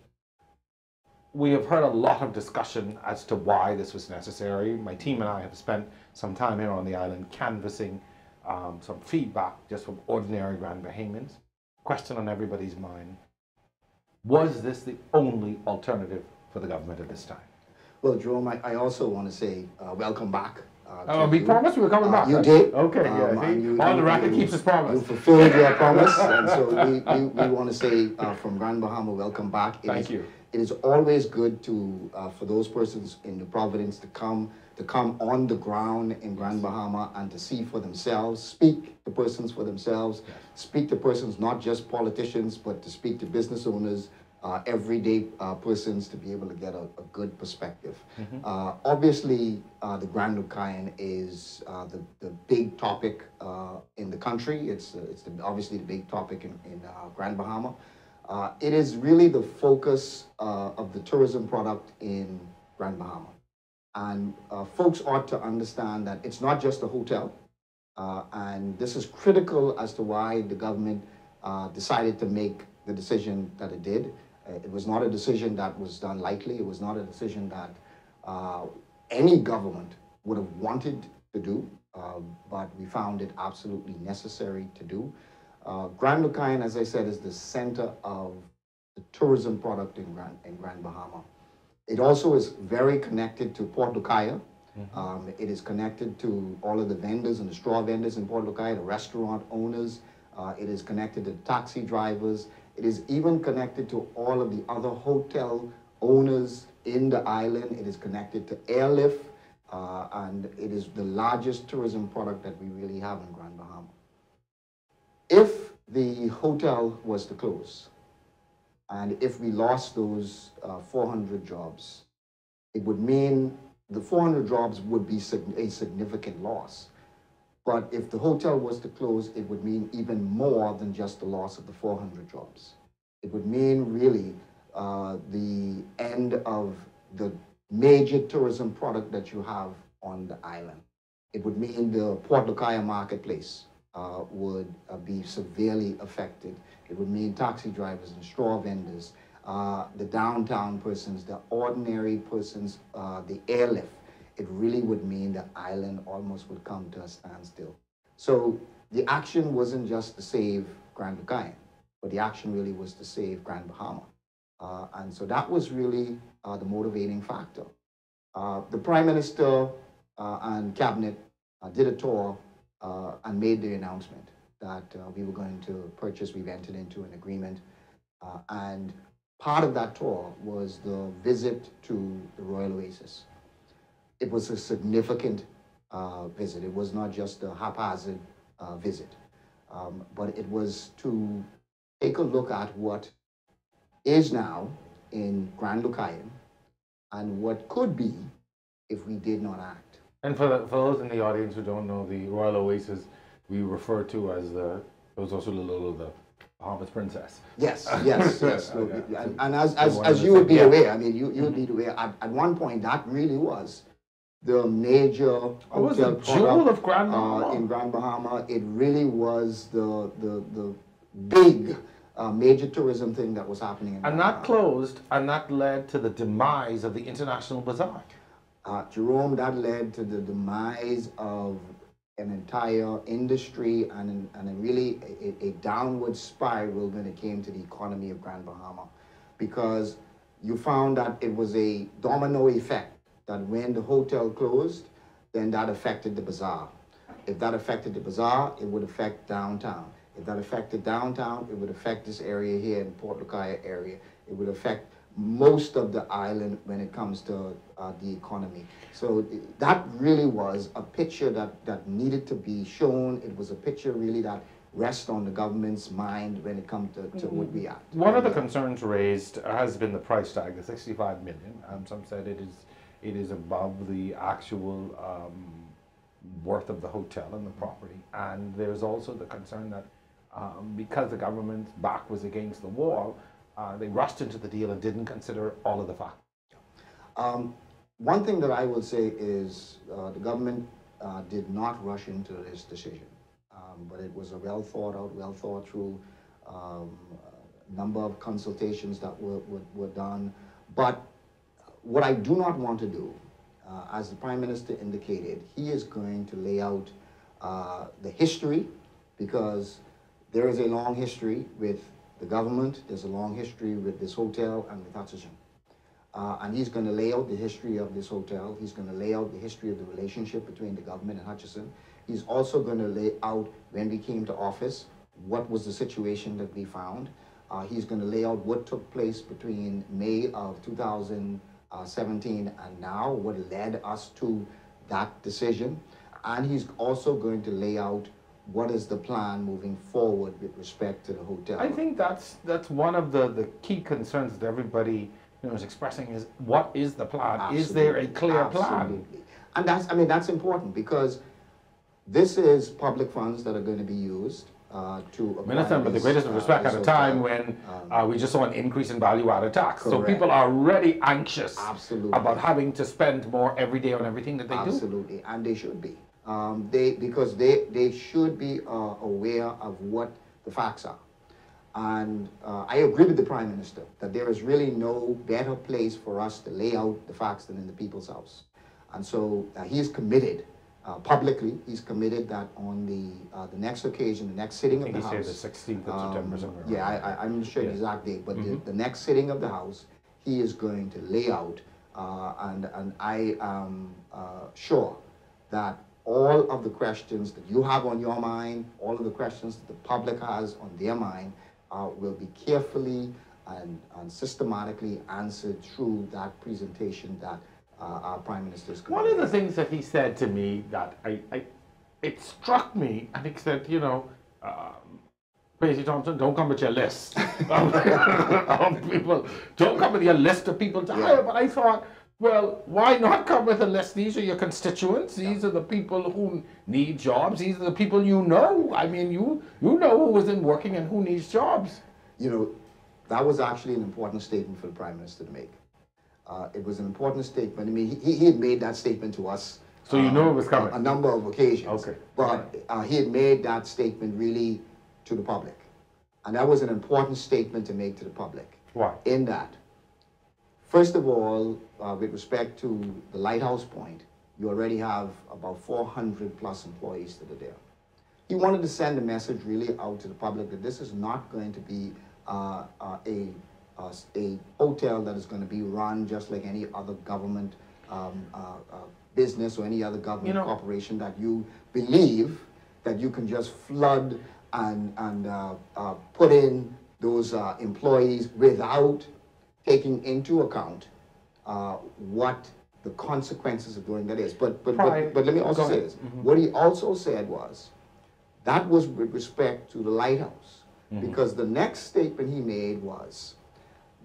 We have heard a lot of discussion as to why this was necessary. My team and I have spent some time here on the island canvassing some feedback just from ordinary Grand Bahamans. Question on everybody's mind: was this the only alternative for the government at this time? Well, Jerome, I also want to say welcome back. We promised we were coming back. You right? did. Okay, yeah. The racket keeps his promise. You fulfilled your promise, and so we want to say from Grand Bahama, welcome back. Thank you. It is always good to for those persons in the Providence to come on the ground in Grand Bahama and to see for themselves, speak to persons for themselves, speak to persons, not just politicians, but to speak to business owners, everyday persons, to be able to get a good perspective. Obviously, the Grand Lucayan is the big topic in the country. It's obviously the big topic in Grand Bahama. It is really the focus of the tourism product in Grand Bahama. And folks ought to understand that it's not just a hotel. And this is critical as to why the government decided to make the decision that it did. It was not a decision that was done lightly. It was not a decision that any government would have wanted to do, but we found it absolutely necessary to do. Grand Lucayan, as I said, is the center of the tourism product in Grand Bahama. It also is very connected to Port Lucaya. It is connected to all of the vendors and the straw vendors in Port Lucaya, the restaurant owners. It is connected to taxi drivers. It is even connected to all of the other hotel owners in the island. It is connected to airlift, and it is the largest tourism product that we really have in Grand Bahama. If the hotel was to close, and if we lost those 400 jobs, it would mean the 400 jobs would be a significant loss. But if the hotel was to close, it would mean even more than just the loss of the 400 jobs. It would mean really the end of the major tourism product that you have on the island. It would mean the Port Lucaya marketplace would be severely affected. It would mean taxi drivers and straw vendors, the downtown persons, the ordinary persons, the airlift. It really would mean the island almost would come to a standstill. So the action wasn't just to save Grand Lucayan, but the action really was to save Grand Bahama. And so that was really the motivating factor. The Prime Minister and Cabinet did a tour and made the announcement that we were going to purchase. We've entered into an agreement. And part of that tour was the visit to the Royal Oasis. It was a significant visit. It was not just a haphazard visit, but it was to take a look at what is now in Grand Lucayan and what could be if we did not act. And for those in the audience who don't know, the Royal Oasis we refer to as the Bahama's princess. Yes, yes, yes. Okay. And as you would be aware, I mean, you would be aware, at one point that really was the major hotel jewel of Grand Bahama. In Grand Bahama. It really was the big major tourism thing that was happening in Grand And that Bahama. closed, and that led to the demise of the International Bazaar. Jerome, that led to the demise of an entire industry and really a downward spiral when it came to the economy of Grand Bahama. because you found that it was a domino effect, that when the hotel closed, then that affected the bazaar. If that affected the bazaar, it would affect downtown. If that affected downtown, it would affect this area here in Port Lucaya area. It would affect most of the island when it comes to the economy. So that really was a picture that needed to be shown. It was a picture really that rests on the government's mind when it comes to what we are. One of the concerns raised has been the price tag, the 65 million. Some said it is above the actual worth of the hotel and the property. And there's also the concern that because the government's back was against the wall, they rushed into the deal and didn't consider all of the facts. One thing that I will say is the government did not rush into this decision, but it was a well thought out, well thought through number of consultations that were done. But what I do not want to do, as the Prime Minister indicated, he is going to lay out the history, because there is a long history with the government, there's a long history with this hotel and with Hutchison. And he's going to lay out the history of this hotel. He's going to lay out the history of the relationship between the government and Hutchison. He's also going to lay out, when we came to office, what was the situation that we found. He's going to lay out what took place between May of 2017 and now, what led us to that decision. And he's also going to lay out what is the plan moving forward with respect to the hotel. I think that's one of the key concerns that everybody is expressing is, what is the plan? Absolutely. Is there a clear plan? Absolutely. And that's important, because this is public funds that are going to be used to Minister, with the greatest of respect, at a time when we just saw an increase in value-added tax. Correct. So people are already anxious about having to spend more every day on everything that they do. Absolutely, and they should be. Because they should be aware of what the facts are. And I agree with the Prime Minister that there is really no better place for us to lay out the facts than in the People's House. And so he's committed, publicly, he's committed that on the next occasion, the next sitting of the House. He said the 16th of September somewhere. Yeah, I'm not sure the exact date, but the next sitting of the House, he is going to lay out, and I am sure that all of the questions that you have on your mind, all of the questions that the public has on their mind, will be carefully and systematically answered through that presentation that our Prime Minister is going to One of the things that he said to me that it struck me, and he said, Crazy Thompson, don't come with your list of people. Don't come with your list of people to hire. But I thought, well, why not come with a list? These are your constituents. These are the people who need jobs. These are the people you know. I mean, you know who isn't working and who needs jobs. That was actually an important statement for the Prime Minister to make. It was an important statement. I mean, he had made that statement to us. So you know it was coming? A number of occasions. Okay. But he had made that statement really to the public. And that was an important statement to make to the public. Why? In that, first of all, with respect to the Lighthouse Point, you already have about 400 plus employees that are there. He wanted to send a message really out to the public that this is not going to be a hotel that is going to be run just like any other government business or any other government corporation that you believe that you can just flood and put in those employees without taking into account what the consequences of doing that is. But let me also say this. What he also said was, that was with respect to the Lighthouse. Because the next statement he made was,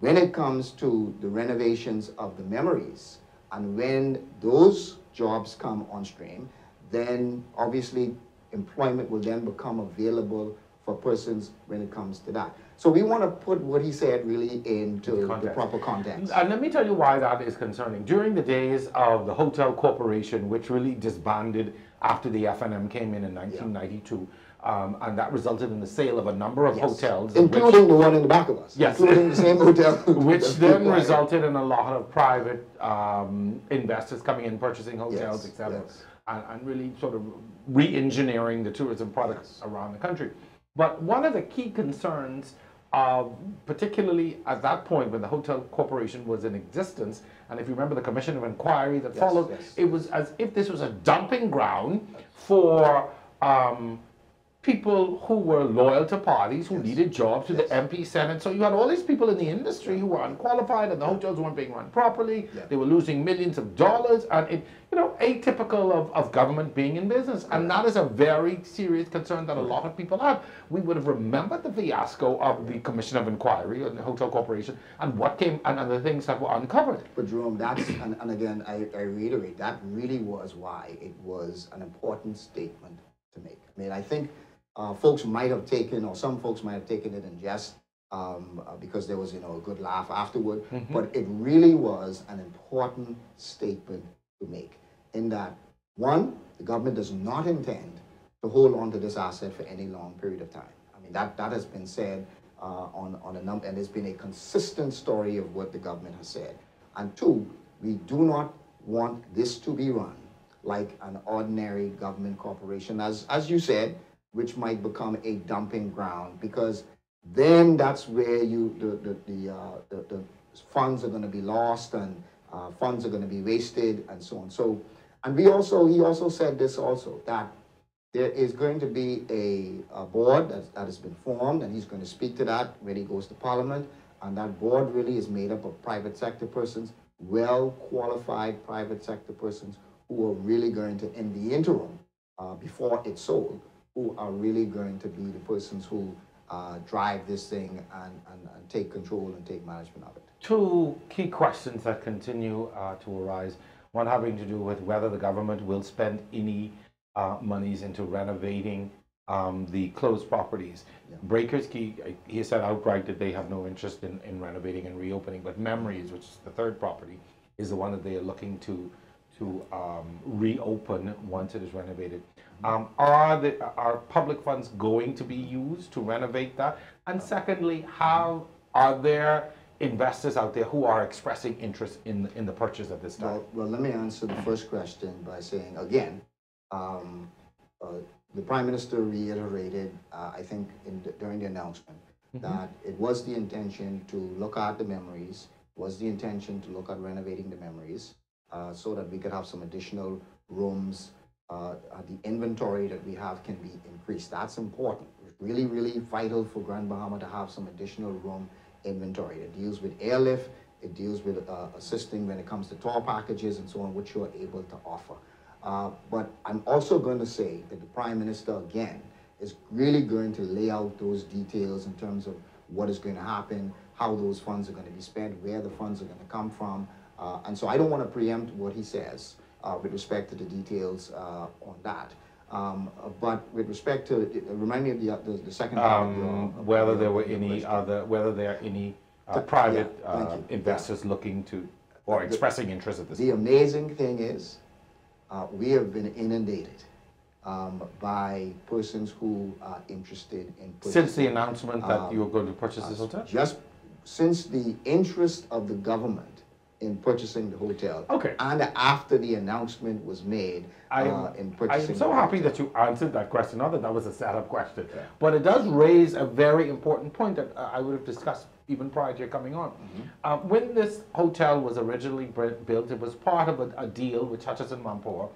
when it comes to the renovations of the memories, and when those jobs come on stream, then obviously employment will then become available for persons when it comes to that. So we want to put what he said really into the proper context. And let me tell you why that is concerning. During the days of the Hotel Corporation, which really disbanded after the FNM came in 1992, and that resulted in the sale of a number of hotels. Including the one in the back of us. Yes. Including the same hotel. Which then resulted in a lot of private investors coming in, purchasing hotels, etc. And really sort of re-engineering the tourism products around the country. But one of the key concerns particularly at that point when the Hotel Corporation was in existence, and if you remember the Commission of Inquiry that followed, it was as if this was a dumping ground for people who were loyal to parties, who needed jobs, to the MP Senate. So you had all these people in the industry who were unqualified, and the hotels weren't being run properly. They were losing millions of dollars, and it, you know, atypical of government being in business. And that is a very serious concern that a lot of people have. We would have remembered the fiasco of the Commission of Inquiry on the Hotel Corporation and what came, and the things that were uncovered. But Jerome, that's, and again, I reiterate, that really was why it was an important statement to make. I mean, I think folks might have taken, or some folks might have taken it in jest because there was, you know, a good laugh afterward. But it really was an important statement to make in that, one, the government does not intend to hold on to this asset for any long period of time. I mean, that has been said on a number, and there's been a consistent story of what the government has said. And two, we do not want this to be run like an ordinary government corporation, as you said, which might become a dumping ground, because then that's where the funds are going to be lost, and funds are going to be wasted, and so on. So, and he also said this also, that there is going to be a board that has been formed, and he's going to speak to that when he goes to Parliament, and that board really is made up of private sector persons, well-qualified private sector persons who are really going to, in the interim, before it's sold, who are really going to be the persons who drive this thing and take control and take management of it. Two key questions that continue to arise. One having to do with whether the government will spend any monies into renovating the closed properties. Breakers Key, he said outright that they have no interest in renovating and reopening, but Memories, which is the third property, is the one that they are looking to reopen once it is renovated. Are public funds going to be used to renovate that? And secondly, are there investors out there who are expressing interest in the purchase at this time? Well, let me answer the first question by saying, again, the Prime Minister reiterated, I think during the announcement, that it was the intention to look at the Memories, was the intention to look at renovating the Memories, so that we could have some additional rooms. The inventory that we have can be increased. That's important. It's really, really vital for Grand Bahama to have some additional room inventory. It deals with airlift, it deals with assisting when it comes to tour packages and so on, which you're able to offer. But I'm also going to say that the Prime Minister, again, is really going to lay out those details in terms of what is going to happen, how those funds are going to be spent, where the funds are going to come from. And so I don't want to preempt what he says with respect to the details on that. But with respect to, remind me of the second part of your, whether there were any other, whether there are any private investors looking to, or expressing interest at this point. The amazing thing is, we have been inundated by persons who are interested in purchasing. Since the announcement that you were going to purchase this hotel? Just since the interest of the government in purchasing the hotel. Okay. And after the announcement was made in purchasing I'm so happy that you answered that question. Not that that was a setup question, but it does raise a very important point that I would have discussed even prior to your coming on. When this hotel was originally built, it was part of a deal with Hutchison Whampoa,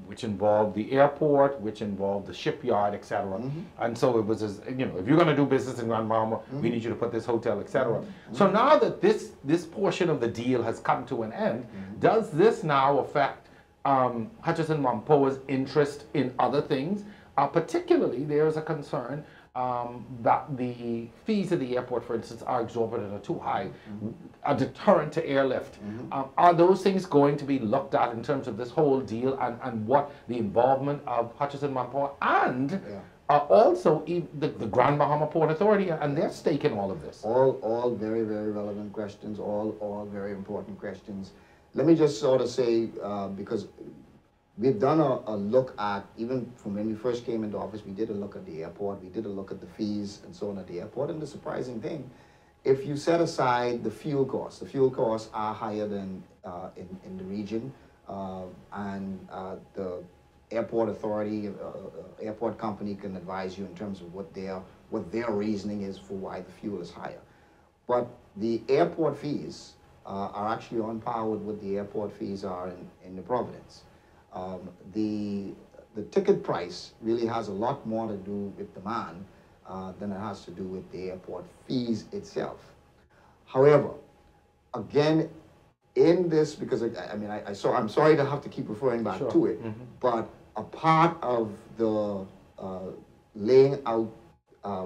which involved the airport, which involved the shipyard, etc. And so it was, you know, if you're going to do business in Grand Bahama, we need you to put this hotel, etc. So now that this portion of the deal has come to an end, does this now affect Hutchison Whampoa's interest in other things? Particularly, there is a concern that the fees at the airport, for instance, are exorbitant or too high, a deterrent to airlift. Are those things going to be looked at in terms of this whole deal and what the involvement of Hutchison Whampoa and also the Grand Bahama Port Authority and their stake in all of this? All very, very relevant questions, all very important questions. Let me just sort of say, because we've done a look at, even from when we first came into office, we did a look at the airport, we did a look at the fees and so on at the airport, and the surprising thing, if you set aside the fuel costs are higher than in the region, and the airport authority, airport company can advise you in terms of what their reasoning is for why the fuel is higher. But the airport fees are actually on par with what the airport fees are in the Providence. The ticket price really has a lot more to do with demand than it has to do with the airport fees itself. However, again, in this, because I'm sorry to have to keep referring back to it, but a part of the laying out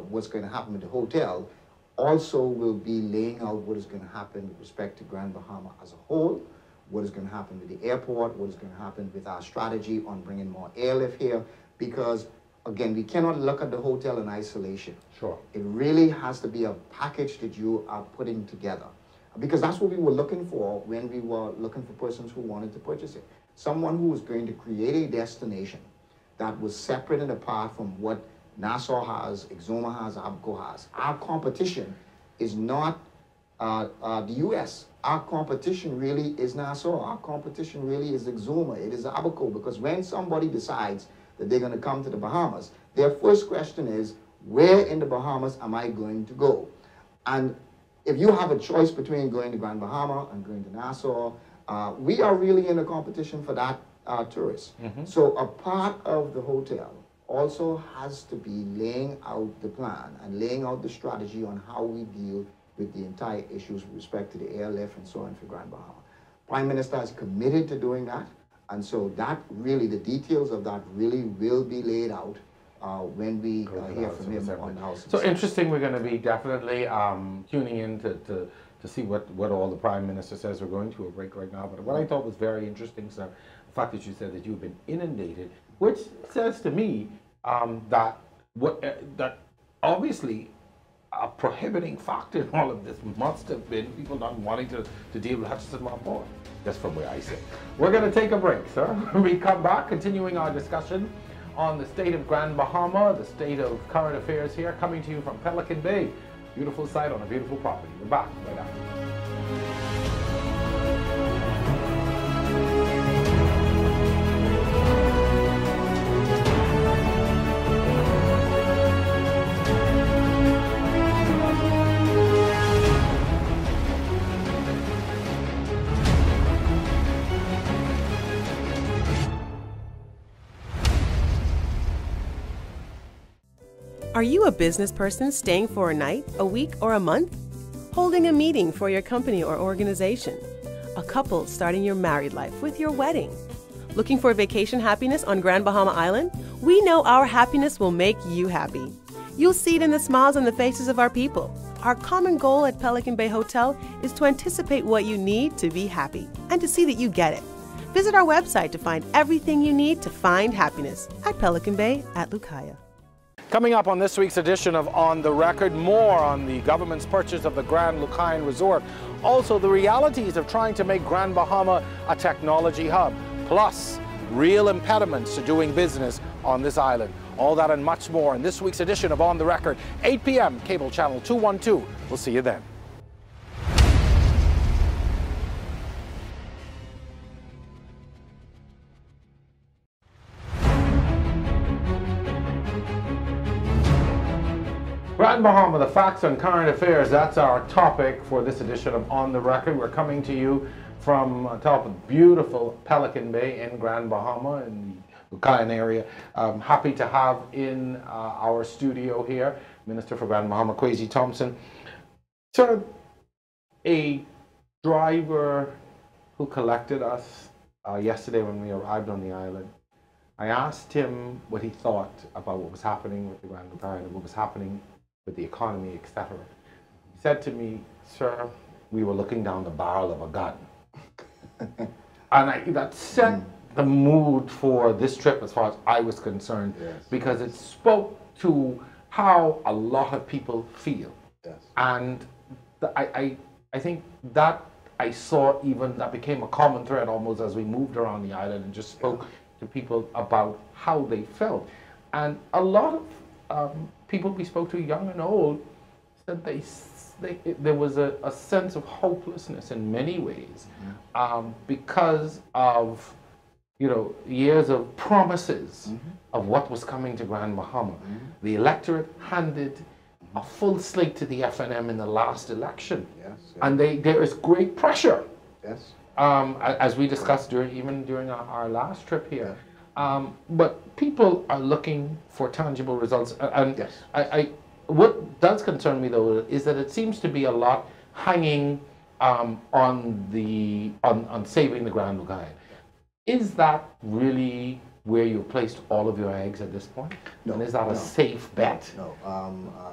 what's going to happen with the hotel also will be laying out what is going to happen with respect to Grand Bahama as a whole, what is going to happen with the airport, what is going to happen with our strategy on bringing more airlift here, because again, we cannot look at the hotel in isolation. Sure. It really has to be a package that you are putting together, because that's what we were looking for when we were looking for persons who wanted to purchase it. Someone who was going to create a destination that was separate and apart from what Nassau has, Exuma has, Abaco has. Our competition is not the U.S. Our competition really is Nassau. Our competition really is Exuma. It is Abaco, because when somebody decides that they're going to come to the Bahamas, their first question is, where in the Bahamas am I going to go? And if you have a choice between going to Grand Bahama and going to Nassau, we are really in a competition for that tourist. So a part of the hotel also has to be laying out the plan and laying out the strategy on how we deal with the entire issues with respect to the airlift and so on for Grand Bahama. Prime Minister is committed to doing that, and so that really, the details of that really will be laid out when we hear from him on the House. So interesting, we're going to be definitely tuning in to see what all the Prime Minister says. We're going to a break right now, but what I thought was very interesting, sir, the fact that you said that you've been inundated, which says to me that obviously a prohibiting factor in all of this must have been people not wanting to deal with Hutchison Port. That's from where I sit. We're going to take a break, sir. When we come back, continuing our discussion on the state of Grand Bahama, the state of current affairs here, coming to you from Pelican Bay. Beautiful site on a beautiful property. We're back right after. Are you a business person staying for a night, a week, or a month? Holding a meeting for your company or organization? A couple starting your married life with your wedding? Looking for vacation happiness on Grand Bahama Island? We know our happiness will make you happy. You'll see it in the smiles on the faces of our people. Our common goal at Pelican Bay Hotel is to anticipate what you need to be happy and to see that you get it. Visit our website to find everything you need to find happiness at Pelican Bay at Lucaya. Coming up on this week's edition of On the Record, more on the government's purchase of the Grand Lucayan Resort. Also, the realities of trying to make Grand Bahama a technology hub. Plus, real impediments to doing business on this island. All that and much more in this week's edition of On the Record, 8 p.m. Cable Channel 212. We'll see you then. Grand Bahama, the facts on current affairs, that's our topic for this edition of On the Record. We're coming to you from on top of beautiful Pelican Bay in Grand Bahama in the Lucayan area. Happy to have in our studio here Minister for Grand Bahama, Kwesi Thompson. Sir, a driver who collected us yesterday when we arrived on the island, I asked him what he thought about what was happening with the Grand Lucayan and what was happening with the economy, etc. He said to me, sir, we were looking down the barrel of a gun. And that set the mood for this trip as far as I was concerned, because it spoke to how a lot of people feel. And I think that I saw even, that became a common thread almost as we moved around the island and just spoke to people about how they felt. And a lot of people we spoke to, young and old, said there was a sense of hopelessness in many ways because of you know, years of promises of what was coming to Grand Bahama. The electorate handed a full slate to the FNM in the last election. And there is great pressure. As we discussed even during our last trip here. But people are looking for tangible results. And what does concern me, though, is that it seems to be a lot hanging on saving the Grand Lucayan. Is that really where you've placed all of your eggs at this point? No. And is that a safe bet? No.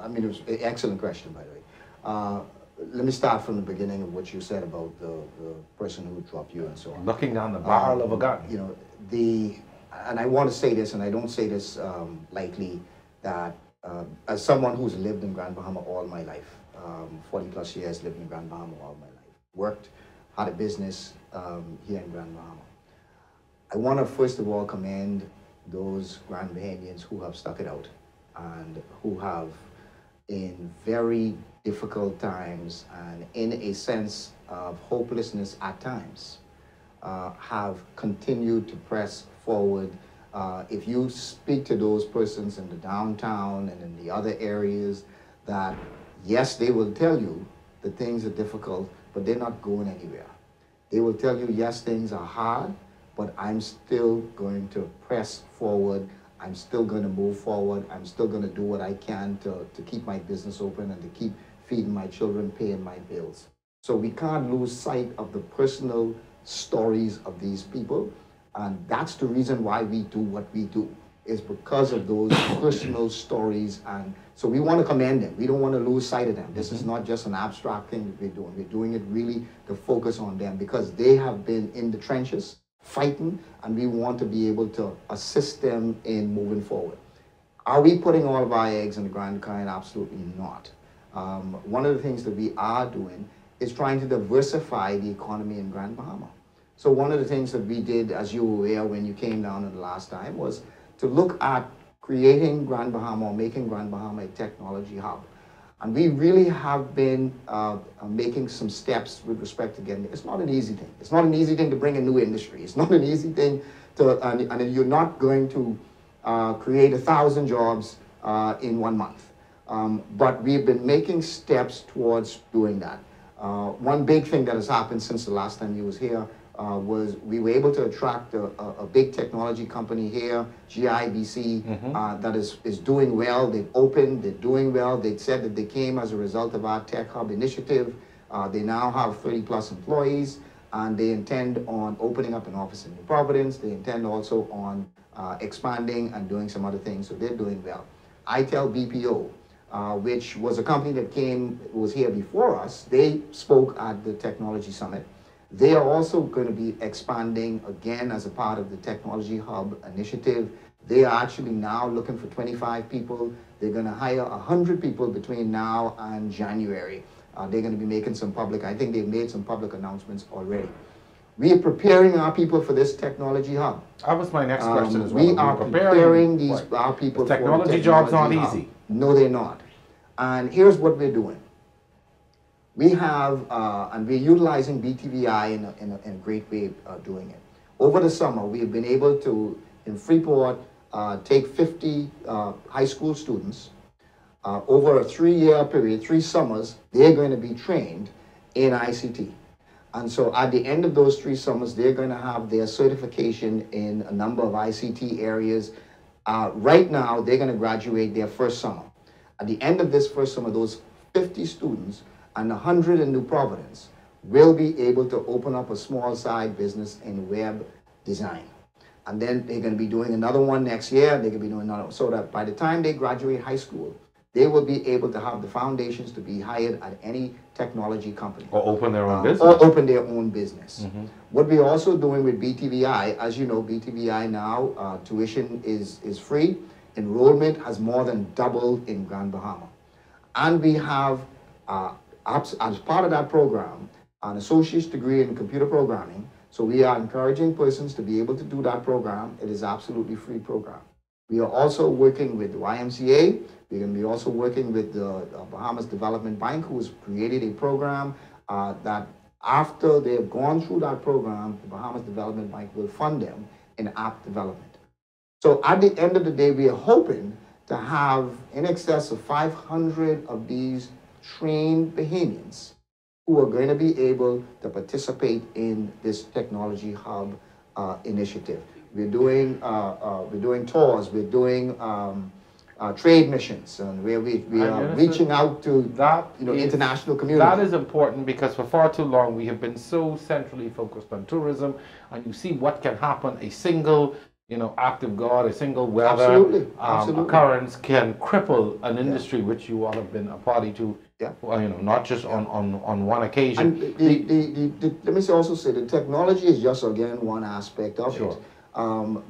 I mean, it was an excellent question, by the way. Let me start from the beginning of what you said about the person who dropped you and so on. Looking down the barrel of a gun. You know, and I want to say this, and I don't say this lightly, that as someone who's lived in Grand Bahama all my life, 40 plus years lived in Grand Bahama all my life, worked, had a business here in Grand Bahama. I want to first of all commend those Grand Bahamians who have stuck it out and who have, in very difficult times and in a sense of hopelessness at times, have continued to press forward. If you speak to those persons in the downtown and in the other areas, that yes, they will tell you that things are difficult, but they're not going anywhere. They will tell you, yes, things are hard, but I'm still going to press forward. I'm still going to move forward. I'm still going to do what I can to keep my business open and to keep feeding my children, paying my bills. So we can't lose sight of the personal stories of these people. And that's the reason why we do what we do, is because of those personal stories. And so we want to commend them. We don't want to lose sight of them. This is not just an abstract thing that we're doing. We're doing it really to focus on them because they have been in the trenches fighting, and we want to be able to assist them in moving forward. Are we putting all of our eggs in the Grand Lucayan? Absolutely not. One of the things that we are doing is trying to diversify the economy in Grand Bahama. So one of the things that we did, as you were aware when you came down the last time, was to look at creating Grand Bahama, or making Grand Bahama a technology hub. And we really have been making some steps with respect to getting there. It's not an easy thing. It's not an easy thing to bring a new industry. It's not an easy thing to, and you're not going to create 1,000 jobs in 1 month. But we've been making steps towards doing that. One big thing that has happened since the last time you was here was we were able to attract a big technology company here, GIBC, that is doing well. They've opened, they're doing well. They said that they came as a result of our Tech Hub initiative. They now have 30 plus employees, and they intend on opening up an office in New Providence. They intend also on expanding and doing some other things, so they're doing well. ITEL BPO, which was a company that was here before us, they spoke at the Technology Summit. They are also going to be expanding again as a part of the Technology Hub initiative. They are actually now looking for 25 people. They're going to hire 100 people between now and January. They're going to be making some public, I think they've made some public announcements already. We are preparing our people for this Technology Hub. That was my next question as well. We are preparing our people for the technology jobs not easy. No, they're not. And here's what we're doing. We have, and we're utilizing BTVI in a great way doing it. Over the summer, we have been able to, in Freeport, take 50 high school students. Over a 3-year period, 3 summers, they're going to be trained in ICT. And so at the end of those 3 summers, they're going to have their certification in a number of ICT areas. Right now, they're going to graduate their first summer. At the end of this first summer, those 50 students and 100 in New Providence will be able to open up a small side business in web design. And then they're going to be doing another one next year. They're going to be doing another, so that by the time they graduate high school, they will be able to have the foundations to be hired at any technology company. Or open their own business. Or open their own business. What we're also doing with BTVI, as you know, BTVI now, tuition is free. Enrollment has more than doubled in Grand Bahama. And we have, as part of that program, an associate's degree in computer programming. So we are encouraging persons to be able to do that program. It is absolutely free program. We are also working with the YMCA. We're going to be also working with the Bahamas Development Bank, who has created a program that after they've gone through that program, the Bahamas Development Bank will fund them in app development. So at the end of the day, we are hoping to have in excess of 500 of these trained Bahamians who are going to be able to participate in this technology hub initiative. We're doing tours, we're doing trade missions, and we are reaching out to international community. That is important because for far too long we have been so centrally focused on tourism, and you see what can happen. A single act of God, a single weather occurrence can cripple an industry which you all have been a party to. Not just on one occasion. And let me also say the technology is just again one aspect of it.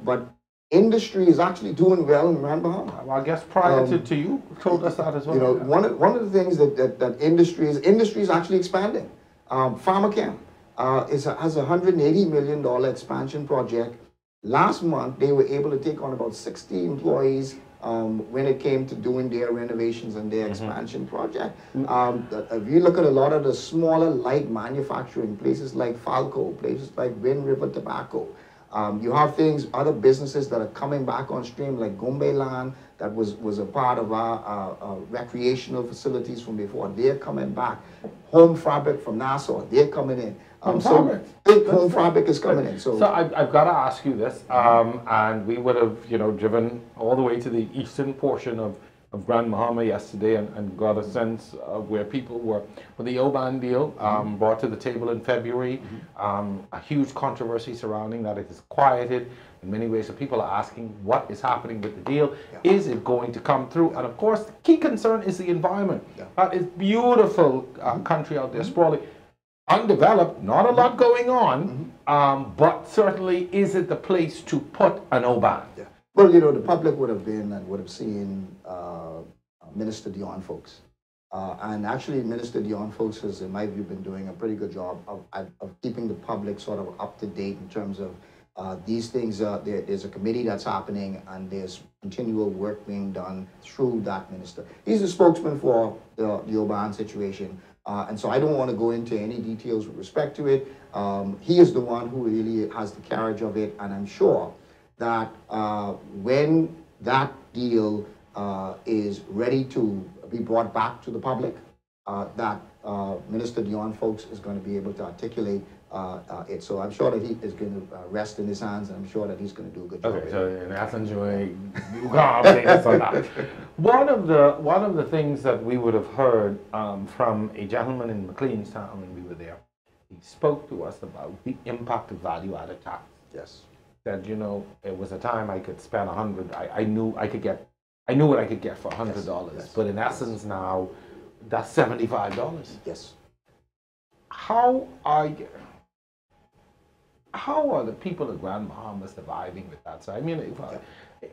But industry is actually doing well in Grand Bahama. Well, I guess prior to you told us that as well. One of the things that industry is actually expanding. Pharmachem has a $180 million expansion project. Last month, they were able to take on about 60 employees when it came to doing their renovations and their expansion project. If you look at a lot of the smaller light manufacturing, places like Falco, places like Wind River Tobacco, you have other businesses that are coming back on stream, like Gombe Land, that was a part of our recreational facilities from before. They're coming back. Home Fabric from Nassau, they're coming in. Home Fabric is coming in. So I've got to ask you this, and we would have driven all the way to the eastern portion of Grand Bahama yesterday and got a sense of where people were. With the Oban deal brought to the table in February, a huge controversy surrounding that. It is quieted in many ways. So people are asking what is happening with the deal. Is it going to come through? And of course, the key concern is the environment. That is beautiful country out there, sprawling. Undeveloped, not a lot going on, but certainly is it the place to put an Oban? Well, the public would have been and would have seen Minister Dion Folks. And actually, Minister Dion Folks has, in my view, been doing a pretty good job of keeping the public sort of up to date in terms of these things. There's a committee that's happening, and there's continual work being done through that minister. He's the spokesman for the Oban situation. And so I don't want to go into any details with respect to it. He is the one who really has the carriage of it, and I'm sure that when that deal is ready to be brought back to the public, that Minister Dion Folks is going to be able to articulate it. So I'm sure that he is going to rest in his hands, and I'm sure that he's going to do a good job. Okay, so in essence, you can't update us on that. One of the things that we would have heard from a gentleman in McLeanstown when we were there, he spoke to us about the impact of value-added tax. Yes. That it was a time I could spend $100. I knew what I could get for $100. Yes. But in essence now, that's $75. Yes. How are the people of Grand Bahama surviving with that? So I mean,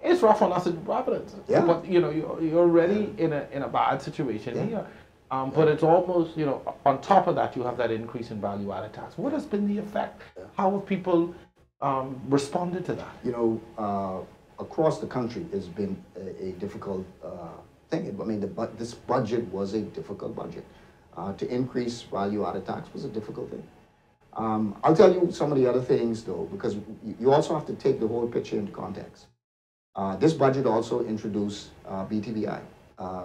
it's rough on us in Providence. But you're already in a bad situation here. But it's almost on top of that you have that increase in value-added tax. What has been the effect? How have people responded to that? Across the country, it's been a difficult thing. I mean, this budget was a difficult budget. To increase value-added tax was a difficult thing. I'll tell you some of the other things, though, because you also have to take the whole picture into context. This budget also introduced BTVI,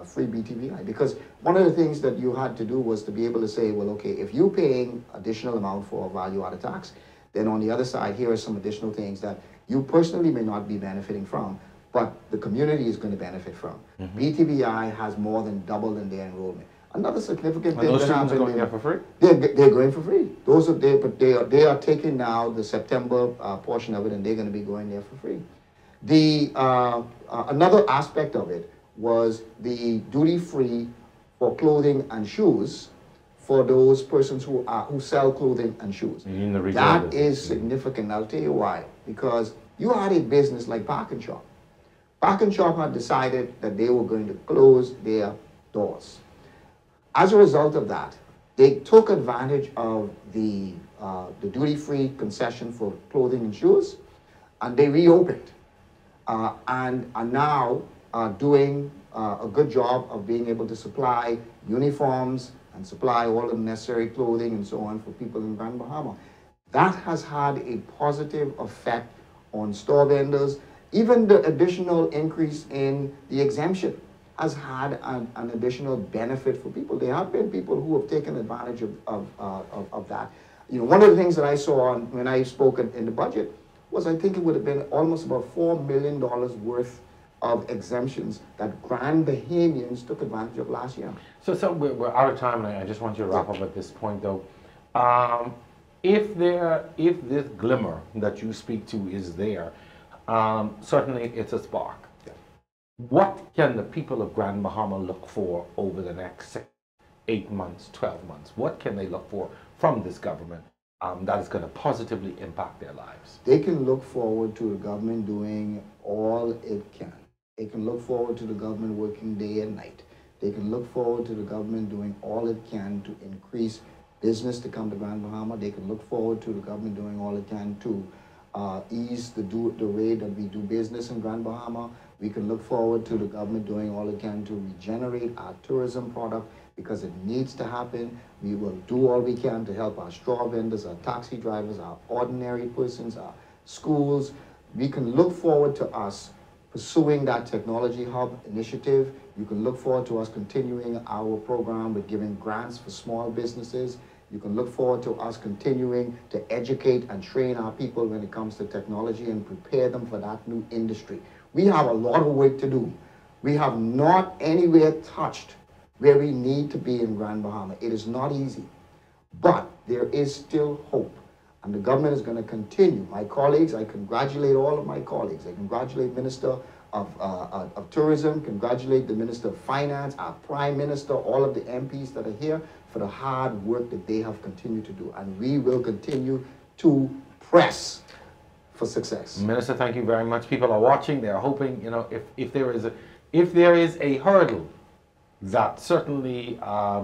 free BTVI, because one of the things that you had to do was to be able to say, well, okay, if you're paying additional amount for value-added tax, then on the other side, here are some additional things that you personally may not be benefiting from, but the community is going to benefit from. BTVI has more than doubled in their enrollment. Another significant thing those students are going there for free? They're going for free. Those are there, but they are taking now the September portion of it, and they're going to be going there for free. The another aspect of it was the duty-free for clothing and shoes for those persons who sell clothing and shoes. That is significant. I'll tell you why. Because you had a business like Park and Shop. Park and Shop had decided that they were going to close their doors. As a result of that, they took advantage of the duty-free concession for clothing and shoes, and they reopened, and are now doing a good job of being able to supply uniforms and supply all the necessary clothing and so on for people in Grand Bahama. That has had a positive effect on store vendors. Even the additional increase in the exemption has had an additional benefit for people. There have been people who have taken advantage of that. You know, one of the things that I saw when I spoke in the budget was I think it would have been almost about $4 million worth of exemptions that Grand Bahamians took advantage of last year. So we're out of time, and I just want you to wrap up at this point, though. If this glimmer that you speak to is there, certainly it's a spark. Yeah. What can the people of Grand Bahama look for over the next 6, 8 months, 12 months? What can they look for from this government that is going to positively impact their lives? They can look forward to the government doing all it can. They can look forward to the government working day and night. They can look forward to the government doing all it can to increase business to come to Grand Bahama. They can look forward to the government doing all it can to ease the way that we do business in Grand Bahama. We can look forward to the government doing all it can to regenerate our tourism product, because it needs to happen. We will do all we can to help our straw vendors, our taxi drivers, our ordinary persons, our schools. We can look forward to us pursuing that technology hub initiative. You can look forward to us continuing our program with giving grants for small businesses. You can look forward to us continuing to educate and train our people when it comes to technology and prepare them for that new industry. We have a lot of work to do. We have not anywhere touched where we need to be in Grand Bahama. It is not easy, but there is still hope. And the government is going to continue. My colleagues, I congratulate all of my colleagues. I congratulate Minister of Tourism, congratulate the Minister of Finance, our Prime Minister, all of the MPs that are here for the hard work that they have continued to do. And we will continue to press for success. Minister, thank you very much. People are watching. They are hoping, you know, if there is a hurdle that certainly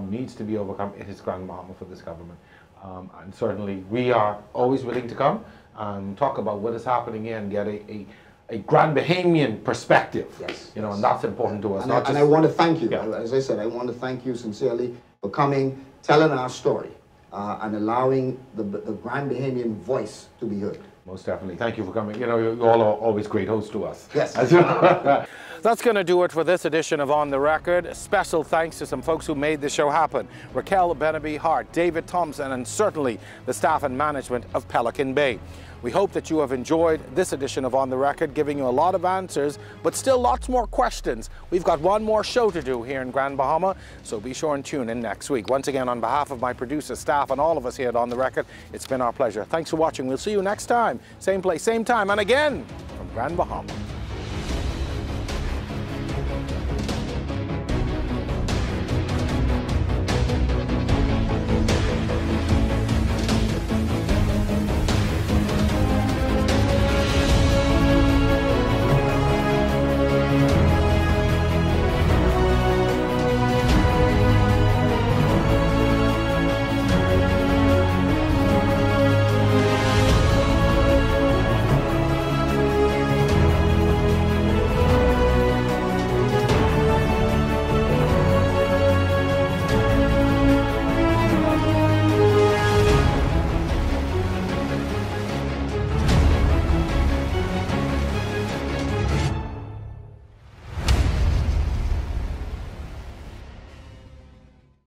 needs to be overcome, it is Grand Bahama for this government. And certainly we are always willing to come and talk about what is happening here and get a Grand Bahamian perspective. Yes. You know, and that's important to us. And I want to thank you. Yeah. As I said, I want to thank you sincerely for coming, telling our story, and allowing the Grand Bahamian voice to be heard. Most definitely. Thank you for coming. You know, you all are always great hosts to us. Yes. That's going to do it for this edition of On the Record. Special thanks to some folks who made the show happen. Raquel Benaby Hart, David Thompson, and certainly the staff and management of Pelican Bay. We hope that you have enjoyed this edition of On the Record, giving you a lot of answers, but still lots more questions. We've got one more show to do here in Grand Bahama, so be sure and tune in next week. Once again, on behalf of my producer, staff, and all of us here at On the Record, it's been our pleasure. Thanks for watching. We'll see you next time. Same place, same time, and again, from Grand Bahama.